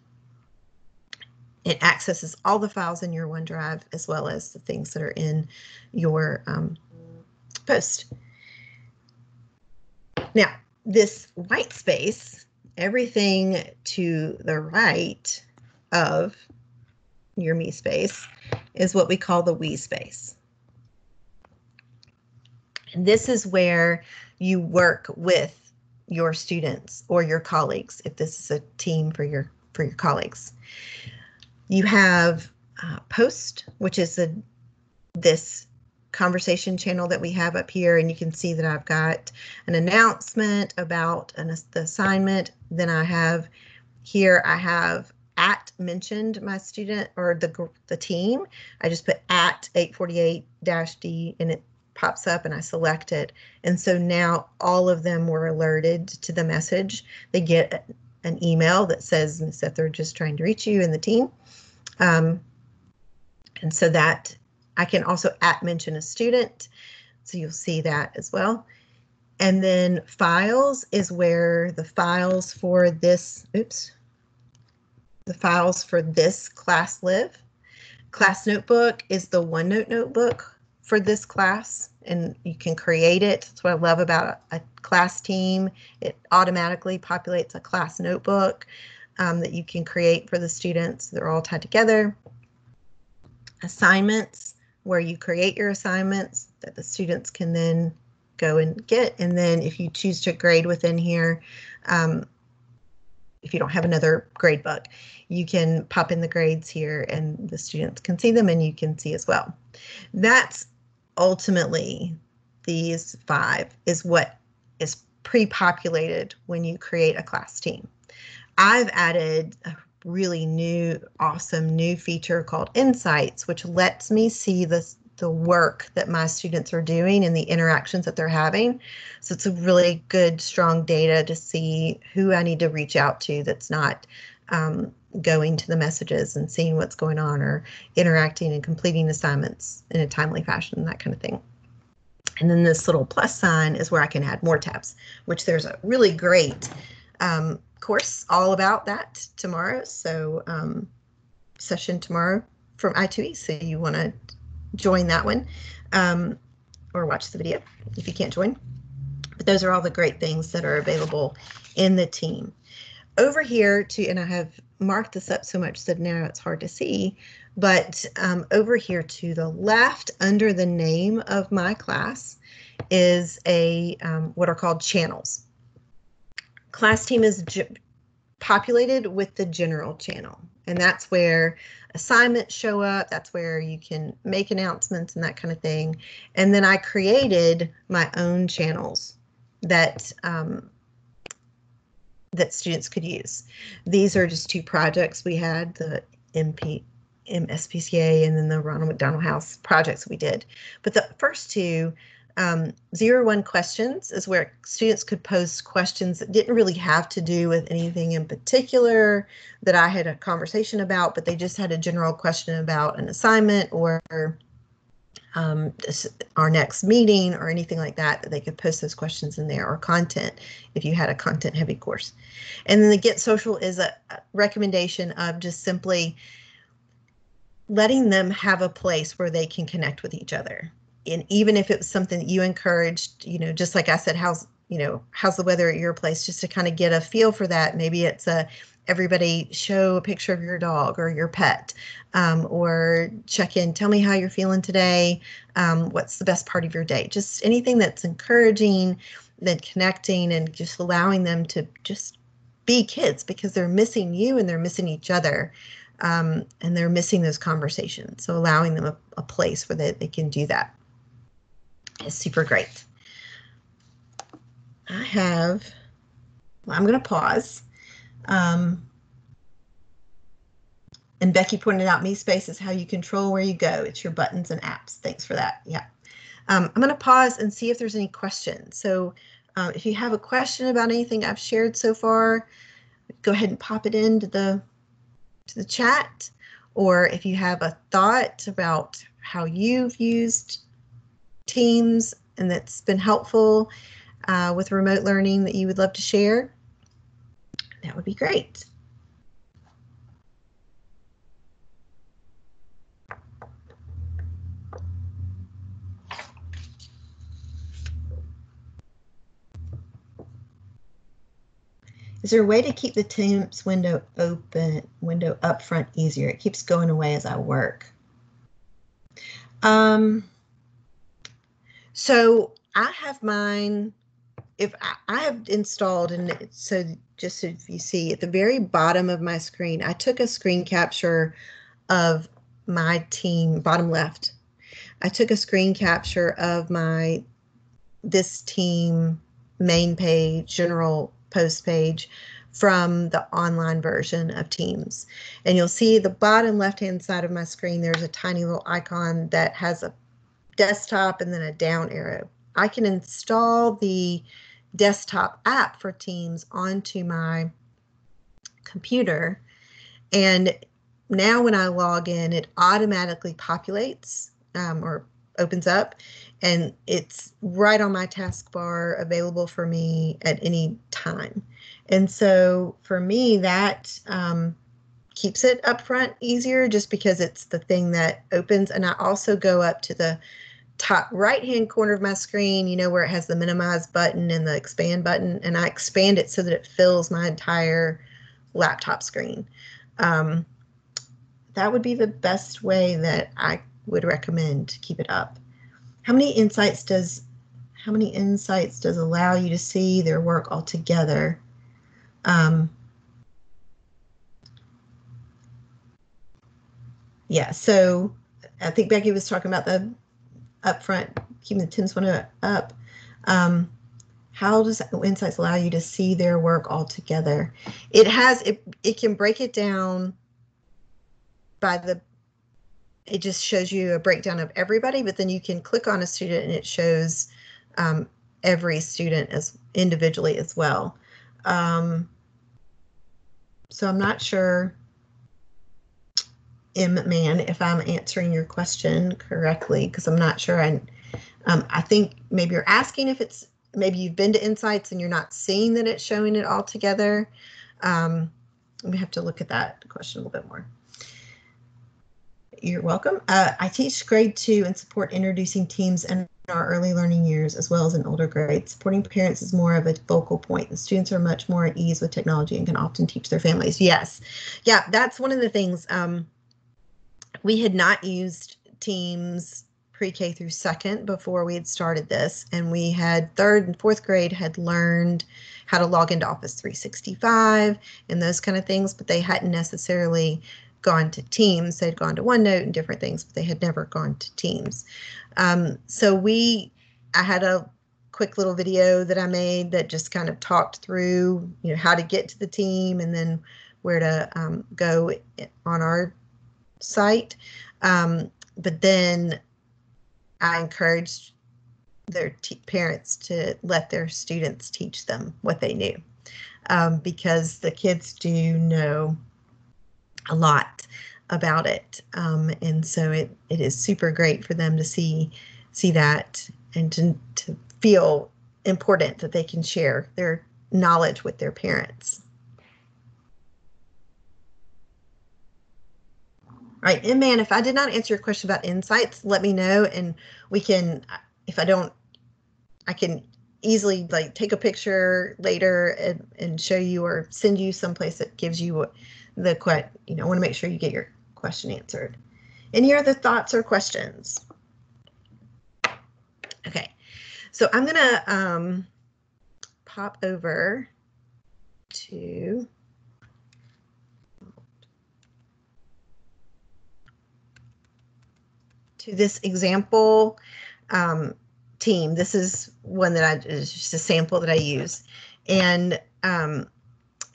it accesses all the files in your OneDrive as well as the things that are in your post. Now, this white space, everything to the right of your me space is what we call the we space. And this is where you work with your students or your colleagues, if this is a team for your colleagues. You have post, which is this conversation channel that we have up here, and you can see that I've got an announcement about the assignment. Then I have here, I have mentioned my student or the team. I just put at 848-D and it pops up and I select it. And so now all of them were alerted to the message. They get an email that says that they're just trying to reach you and the team. And so that I can also mention a student. So you'll see that as well. And then files is where the files for this, the files for this class live. Class notebook is the OneNote notebook for this class, and you can create it. That's what I love about a class team. It automatically populates a class notebook that you can create for the students. They're all tied together. Assignments, where you create your assignments that the students can then go and get. And then if you choose to grade within here, if you don't have another grade book, you can pop in the grades here and the students can see them and you can see as well. That's ultimately, these 5 is what is pre-populated when you create a class team. I've added a really awesome new feature called Insights, which lets me see the the work that my students are doing and the interactions that they're having. So it's a really good, strong data to see who I need to reach out to that's not going to the messages and seeing what's going on, or interacting and completing assignments in a timely fashion, that kind of thing. And then this little plus sign is where I can add more tabs, which there's a really great course all about that tomorrow. So session tomorrow from I2E. So you want to join that one or watch the video if you can't join. But those are all the great things that are available in the team. Over here to, and I have marked this up so much that now it's hard to see, but over here to the left under the name of my class is a what are called channels. Class team is populated with the general channel, and that's where assignments show up. That's where you can make announcements and that kind of thing. And then I created my own channels that that students could use. These are just two projects we had, the MSPCA and then the Ronald McDonald House projects we did. But the first two, 0-1 questions is where students could post questions that didn't really have to do with anything in particular that I had a conversation about, but they just had a general question about an assignment or our next meeting or anything like that, that they could post those questions in there, or content if you had a content heavy course. And then the Get Social is a recommendation of just simply letting them have a place where they can connect with each other. And even if it was something that you encouraged, you know, just like I said, how's the weather at your place, just to kind of get a feel for that. Maybe it's everybody show a picture of your dog or your pet, or check in, tell me how you're feeling today. What's the best part of your day? Just anything that's encouraging, then connecting, and just allowing them to just be kids, because they're missing you and they're missing each other. And they're missing those conversations. So allowing them a place where they can do that is super great. I'm going to pause. And Becky pointed out MeSpace is how you control where you go. It's your buttons and apps. Thanks for that. Yeah. I'm going to pause and see if there's any questions. So if you have a question about anything I've shared so far, go ahead and pop it into the chat, or if you have a thought about how you've used Teams and that's been helpful with remote learning that you would love to share, that would be great. Is there a way to keep the Teams window up front easier? It keeps going away as I work. So I have mine, if I have installed, and so just so you see at the very bottom of my screen, I took a screen capture of my team, bottom left. I took a screen capture of this team main page, general post page from the online version of Teams. And you'll see the bottom left-hand side of my screen, there's a tiny little icon that has a desktop and then a down arrow. I can install the desktop app for Teams onto my computer. And now when I log in, it automatically populates or opens up, and it's right on my taskbar, available for me at any time. And so for me, that keeps it up front easier, just because it's the thing that opens. And I also go up to the top right-hand corner of my screen, you know, where it has the minimize button and the expand button, and I expand it so that it fills my entire laptop screen. That would be the best way that I would recommend to keep it up. How many insights does allow you to see their work all together? Yeah, so I think Becky was talking about the upfront, keeping the Teams window up. How does Insights allow you to see their work all together? It can break it down by it just shows you a breakdown of everybody, but then you can click on a student and it shows every student as individually as well. So I'm not sure, Man, if I'm answering your question correctly, because I'm not sure. I think maybe you're asking if it's, maybe you've been to Insights and you're not seeing that it's showing it all together. We have to look at that question a little bit more. You're welcome. I teach grade 2 and support introducing teams in our early learning years as well as in older grades. Supporting parents is more of a focal point. The students are much more at ease with technology and can often teach their families. Yes. Yeah, that's one of the things. We had not used Teams pre-K through 2nd before we had started this, and we had 3rd and 4th grade had learned how to log into Office 365 and those kind of things, but they hadn't necessarily gone to Teams. They'd gone to OneNote and different things, but they had never gone to Teams. So I had a quick little video that I made that just kind of talked through, how to get to the team and then where to go on our site. But then I encouraged their parents to let their students teach them what they knew, because the kids do know a lot about it. And so it is super great for them to see that and to feel important that they can share their knowledge with their parents. All right, and man, if I did not answer your question about Insights, let me know, and we can, if I don't, I can easily take a picture later and show you or send you someplace that gives you the I want to make sure you get your question answered. Any other thoughts or questions? Okay, so I'm gonna pop over to this example team. This is one that is just a sample that I use, and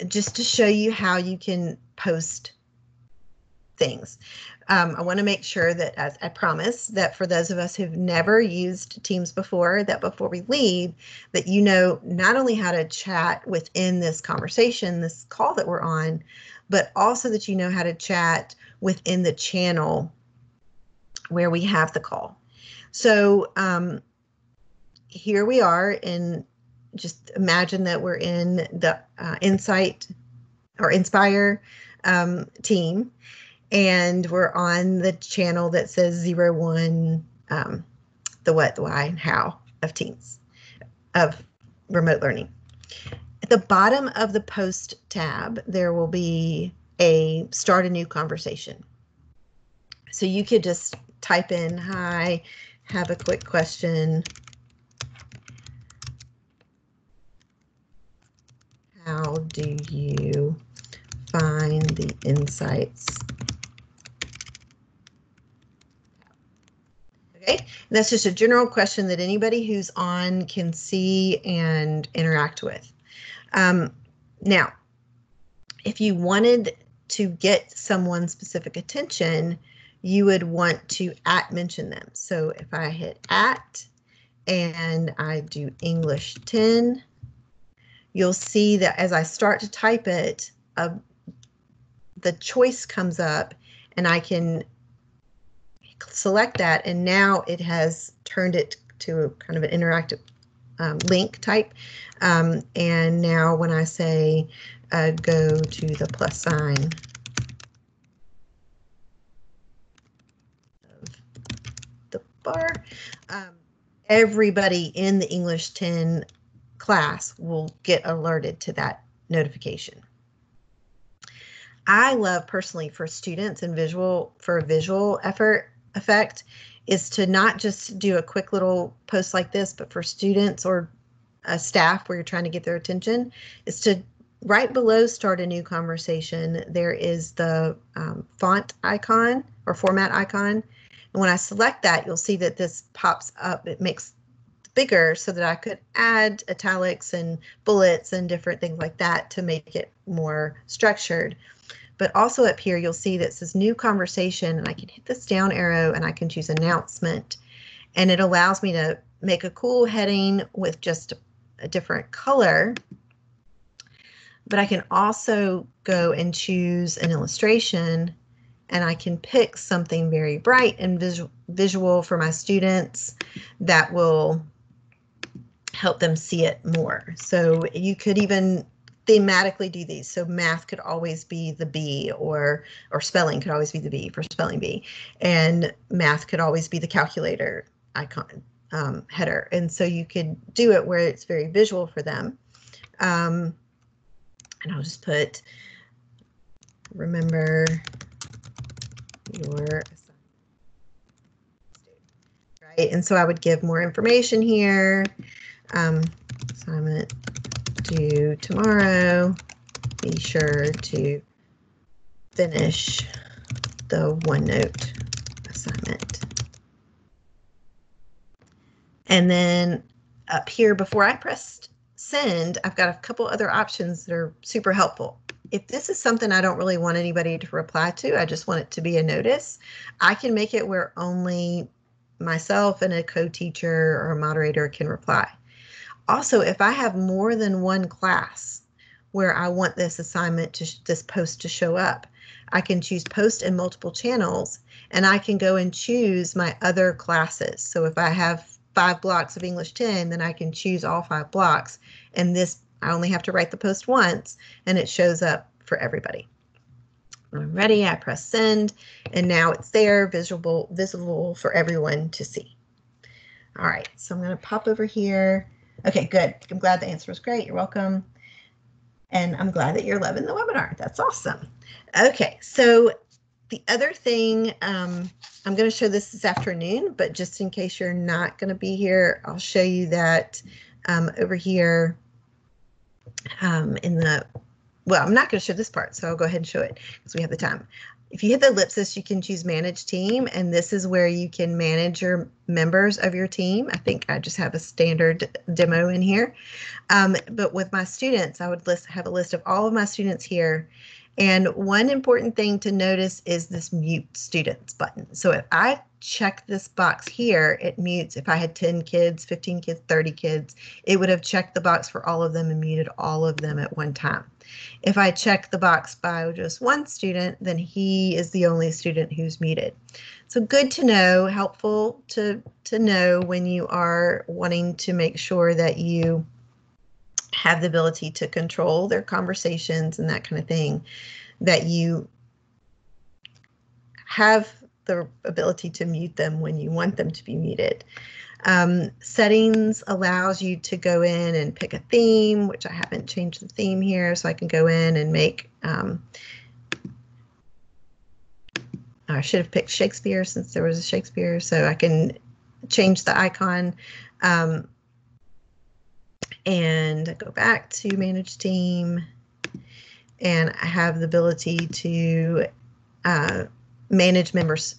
just to show you how you can post things. I want to make sure that, as I promise, that for those of us who've never used Teams before, that before we leave, that not only how to chat within this conversation, this call that we're on, but also that you know how to chat within the channel where we have the call. So here we are, and just imagine that we're in the Insight or Inspire team, and we're on the channel that says 01, the what, the why, and how of Teams, of remote learning. At the bottom of the post tab, there will be a start a new conversation. So you could just type in, hi, have a quick question. How do you find the insights? Okay, and that's just a general question that anybody who's on can see and interact with. Now, if you wanted to get someone's specific attention, you would want to mention them. So if I hit and I do English 10, you'll see that as I start to type it, the choice comes up and I can select that, and now it has turned it to kind of an interactive link type. And now when I say go to the plus sign of the bar, everybody in the English 10 class will get alerted to that notification. I love personally for students and visual effect is to not just do a quick little post like this, but for students or staff where you're trying to get their attention, is to right below start a new conversation, there is the font icon or format icon. And when I select that, you'll see that this pops up. It makes it bigger so that I could add italics and bullets and different things like that to make it more structured. But also up here, you'll see that says new conversation, and I can hit this down arrow and I can choose announcement. And it allows me to make a cool heading with just a different color. But I can also go and choose an illustration, and I can pick something very bright and visual for my students that will help them see it more. So you could even thematically do these. So math could always be the B, or spelling could always be the B for spelling bee, and math could always be the calculator icon header. And so you could do it where it's very visual for them. And I'll just put, remember your assignment, right? And so I would give more information here. Assignment due tomorrow. Be sure to finish the OneNote assignment. And then up here, before I press send, I've got a couple other options that are super helpful. If this is something I don't really want anybody to reply to, I just want it to be a notice, I can make it where only myself and a co-teacher or a moderator can reply. Also, if I have more than one class where I want this assignment to this post to show up, I can choose post in multiple channels, and I can go and choose my other classes. So if I have 5 blocks of English 10, then I can choose all 5 blocks, and this I only have to write the post once, and it shows up for everybody. When I'm ready, I press send, and now it's there, visible for everyone to see. All right, so I'm going to pop over here. Okay, good. I'm glad the answer was great. You're welcome. And I'm glad that you're loving the webinar. That's awesome. Okay, so the other thing, I'm going to show this afternoon, but just in case you're not going to be here, I'll show you that over here in the, well, I'm not going to show this part, so I'll go ahead and show it because we have the time. If you hit the ellipsis, you can choose Manage Team, and this is where you can manage your members of your team. I think I just have a standard demo in here. But with my students, I would have a list of all of my students here. And one important thing to notice is this Mute Students button. So if I check this box here, it mutes. If I had 10 kids, 15 kids, 30 kids, it would have checked the box for all of them and muted all of them at one time. If I check the box by just one student, then he is the only student who's muted. So good to know, helpful to know when you are wanting to make sure that you have the ability to control their conversations and that kind of thing, that you have the ability to mute them when you want them to be muted. Settings allows you to go in and pick a theme, which I haven't changed the theme here, so I can go in and make, I should have picked Shakespeare since there was a Shakespeare, so I can change the icon and go back to Manage Team, and I have the ability to manage members'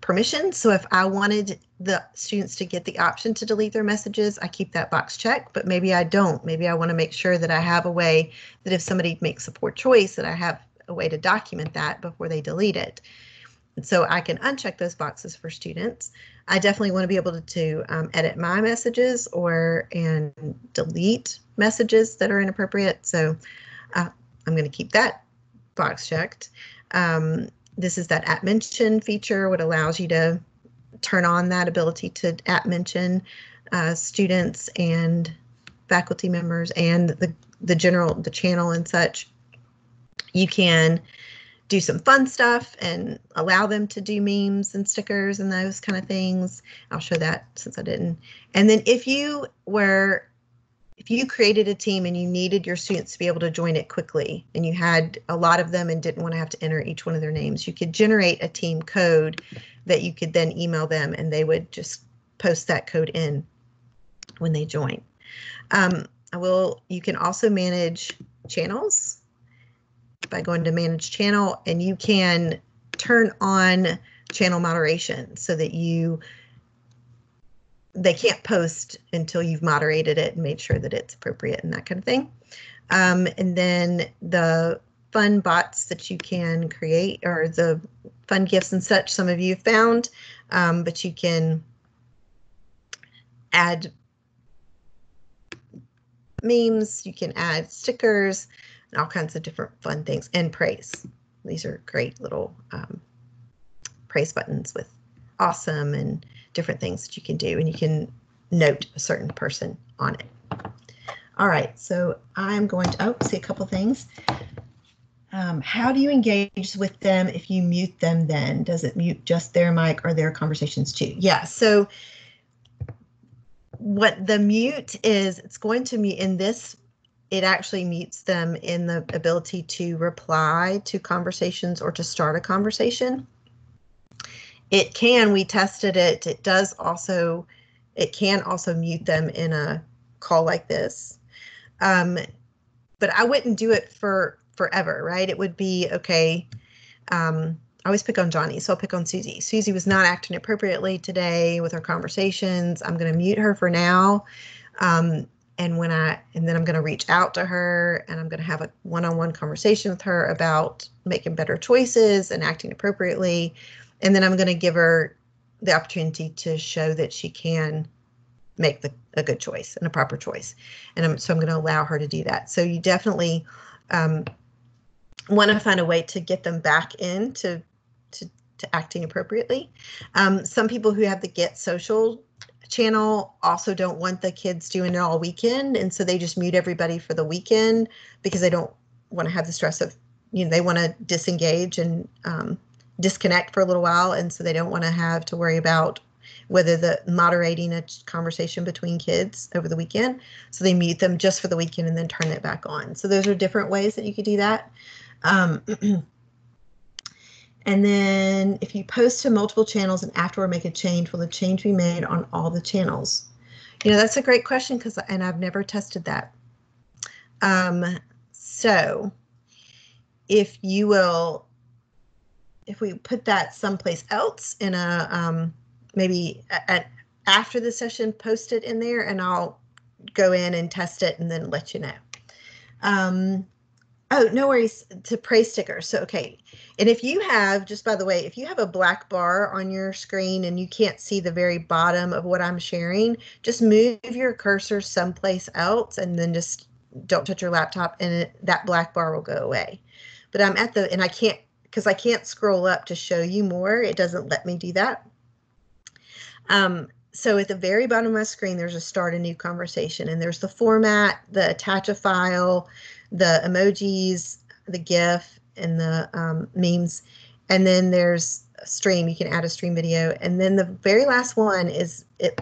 permissions. So if I wanted the students to get the option to delete their messages, I keep that box checked, but maybe I don't. Maybe I want to make sure that I have a way that if somebody makes a poor choice, that I have a way to document that before they delete it. And so I can uncheck those boxes for students. I definitely want to be able to edit my messages and delete messages that are inappropriate. So I'm going to keep that box checked. This is that @mention feature, what allows you to turn on that ability to @mention students and faculty members and the channel and such. You can do some fun stuff and allow them to do memes and stickers and those kind of things. I'll show that since I didn't. And then if you created a team and you needed your students to be able to join it quickly, and you had a lot of them and didn't want to have to enter each one of their names, you could generate a team code that you could then email them, and they would just post that code in when they join. You can also manage channels by going to Manage Channel, and you can turn on channel moderation so that they can't post until you've moderated it and made sure that it's appropriate and that kind of thing. And then the fun bots that you can create, or the fun gifts and such some of you found, but you can add memes, you can add stickers, and all kinds of different fun things, and praise. These are great little praise buttons with awesome and different things that you can do, and you can note a certain person on it. All right, so I'm going to see a couple things. How do you engage with them if you mute them then? Does it mute just their mic or their conversations too? Yeah, so what the mute is, it's going to mute in this, it actually mutes them in the ability to reply to conversations or to start a conversation. It can, we tested it, it does also, it can also mute them in a call like this. But I wouldn't do it for forever, right? It would be, okay, I always pick on Johnny, so I'll pick on Susie. Susie was not acting appropriately today with her conversations. I'm going to mute her for now. And then I'm going to reach out to her, and I'm going to have a one-on-one conversation with her about making better choices and acting appropriately. And then I'm going to give her the opportunity to show that she can make a good choice and a proper choice. And so I'm going to allow her to do that. So you definitely want to find a way to get them back into to acting appropriately. Some people who have the Get Social channel also don't want the kids doing it all weekend, and so they just mute everybody for the weekend because they don't want to have the stress of, they want to disengage and disconnect for a little while, and so they don't want to have to worry about whether the moderating a conversation between kids over the weekend. So they mute them just for the weekend and then turn it back on. So those are different ways that you could do that. And then if you post to multiple channels and afterward make a change, will the change be made on all the channels? That's a great question, and I've never tested that. So if we put that someplace else in a, maybe after the session, post it in there, and I'll go in and test it and then let you know. Oh, no worries, to praise stickers. So, okay. And if you have, just by the way, if you have a black bar on your screen and you can't see the very bottom of what I'm sharing, just move your cursor someplace else and then just don't touch your laptop, and that black bar will go away. But I'm and I can't, because I can't scroll up to show you more. It doesn't let me do that. So at the very bottom of my screen, there's a start a new conversation, and there's the format, the attach a file, the emojis, the GIF, and the memes. And then there's a stream. You can add a stream video. And then the very last one is, it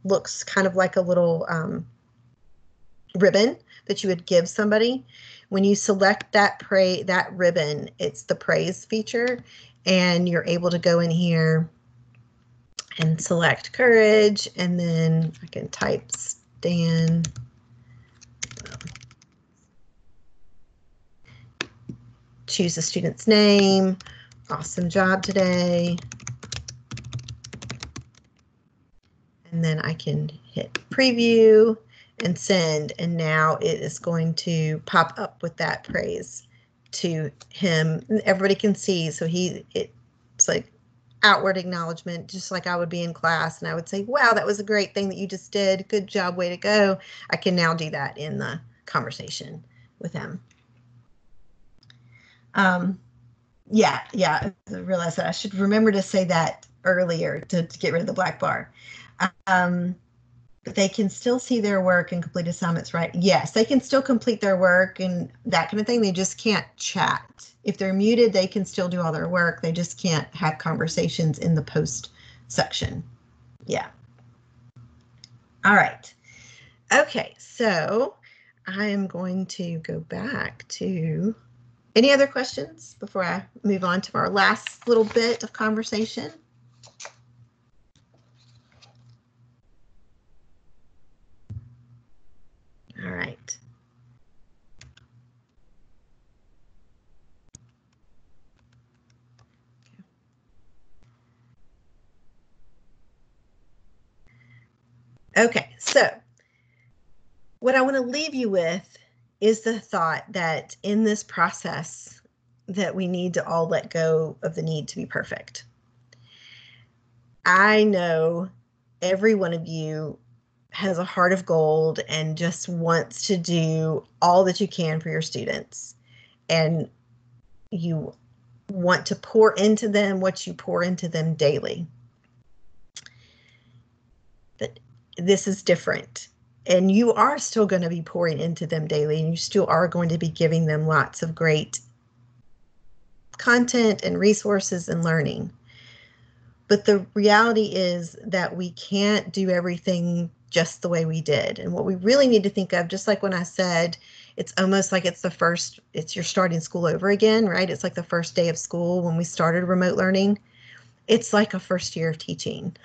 looks kind of like a little ribbon that you would give somebody. When you select that ribbon, it's the praise feature, and you're able to go in here and select courage, and then I can type Stan. Choose the student's name. Awesome job today. And then I can hit preview and send, and now it is going to pop up with that praise to him. And everybody can see, so it's like outward acknowledgement, just like I would be in class, and I would say, wow, that was a great thing that you just did. Good job, way to go. I can now do that in the conversation with him. Yeah, I realized that I should remember to say that earlier to get rid of the black bar. But they can still see their work and complete assignments, right? Yes, they can still complete their work and that kind of thing. They just can't chat. If they're muted, they can still do all their work. They just can't have conversations in the post section. Yeah. All right. Okay, so I am going to go back to, any other questions before I move on to our last little bit of conversation? All right. Okay, so what I want to leave you with is the thought that in this process that we need to all let go of the need to be perfect. I know every one of you has a heart of gold and just wants to do all that you can for your students. And you want to pour into them what you pour into them daily. But this is different. And you are still going to be pouring into them daily, and you still are going to be giving them lots of great content and resources and learning. But the reality is that we can't do everything just the way we did. And what we really need to think of, just like when I said, it's almost like you're starting school over again, right? It's like the first day of school when we started remote learning. It's like a first year of teaching.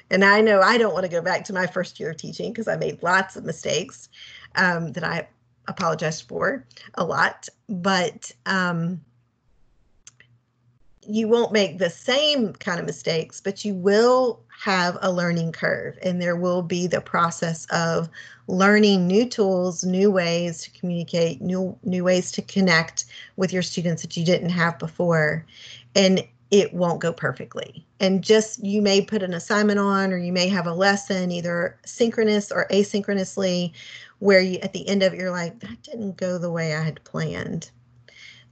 And I know I don't want to go back to my first year of teaching because I made lots of mistakes that I apologize for a lot. But you won't make the same kind of mistakes, but you will have a learning curve, and there will be the process of learning new tools, new ways to communicate, new ways to connect with your students that you didn't have before. And it won't go perfectly. And just, you may put an assignment on, or you may have a lesson, either synchronous or asynchronously, where you, at the end of it, you're like, that didn't go the way I had planned.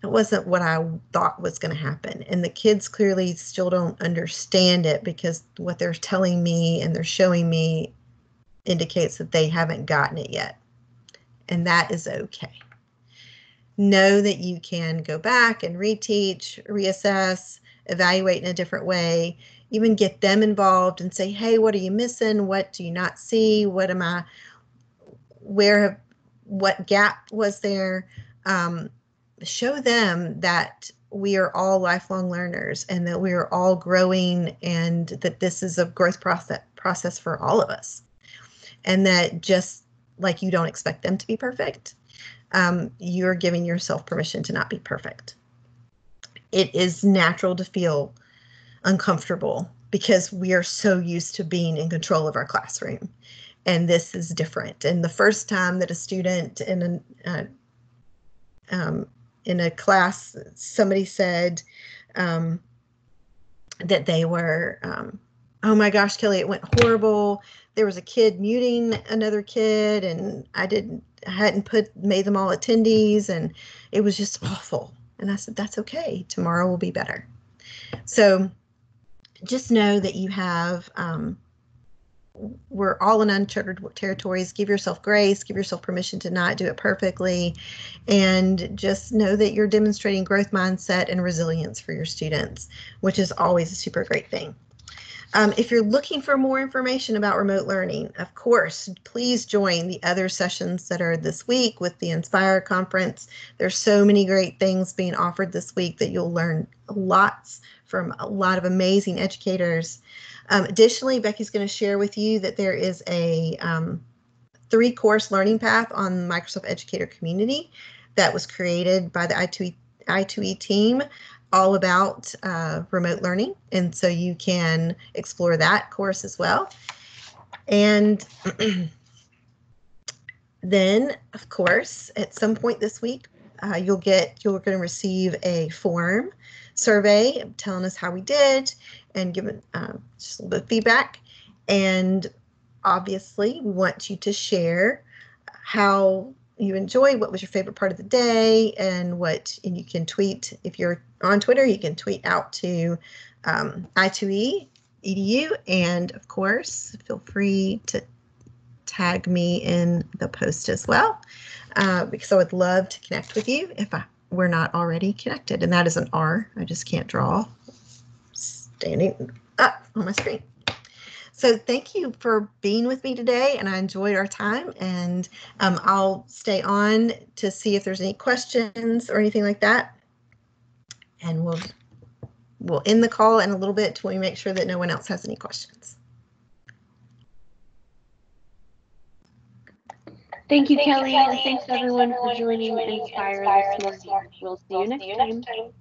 That wasn't what I thought was going to happen. And the kids clearly still don't understand it, because what they're telling me and they're showing me indicates that they haven't gotten it yet. And that is okay. Know that you can go back and reteach, reassess, evaluate in a different way, even get them involved and say, hey, what are you missing? What do you not see? What gap was there? Show them that we are all lifelong learners, and that we are all growing, and that this is a growth process for all of us. And that just like you don't expect them to be perfect, you're giving yourself permission to not be perfect. It is natural to feel uncomfortable because we are so used to being in control of our classroom. And this is different. And the first time that a student in a class, somebody said that they were, oh my gosh, Kelly, it went horrible. There was a kid muting another kid, and I hadn't made them all attendees, and it was just awful. And I said, that's okay. Tomorrow will be better. So just know that you have, we're all in uncharted territories. Give yourself grace, give yourself permission to not do it perfectly, and just know that you're demonstrating growth mindset and resilience for your students, which is always a super great thing. If you're looking for more information about remote learning, of course, please join the other sessions that are this week with the Inspire conference. There's so many great things being offered this week that you'll learn lots from a lot of amazing educators. Additionally, Becky's going to share with you that there is a 3-course learning path on Microsoft Educator Community that was created by the I2E team, all about remote learning. And so you can explore that course as well. And then, of course, at some point this week, you're going to receive a form survey telling us how we did and giving just a little bit of feedback. And obviously, we want you to share how you enjoyed, what was your favorite part of the day, and you can tweet. If you're on Twitter, you can tweet out to I2E EDU, and of course, feel free to tag me in the post as well, because I would love to connect with you if we're not already connected. And that is an R. I just can't draw standing up on my screen. So thank you for being with me today, and I enjoyed our time, and I'll stay on to see if there's any questions or anything like that. And we'll end the call in a little bit till we make sure that no one else has any questions. Thank you, Kelly, and thanks everyone for joining Inspire this morning. We'll see you next time.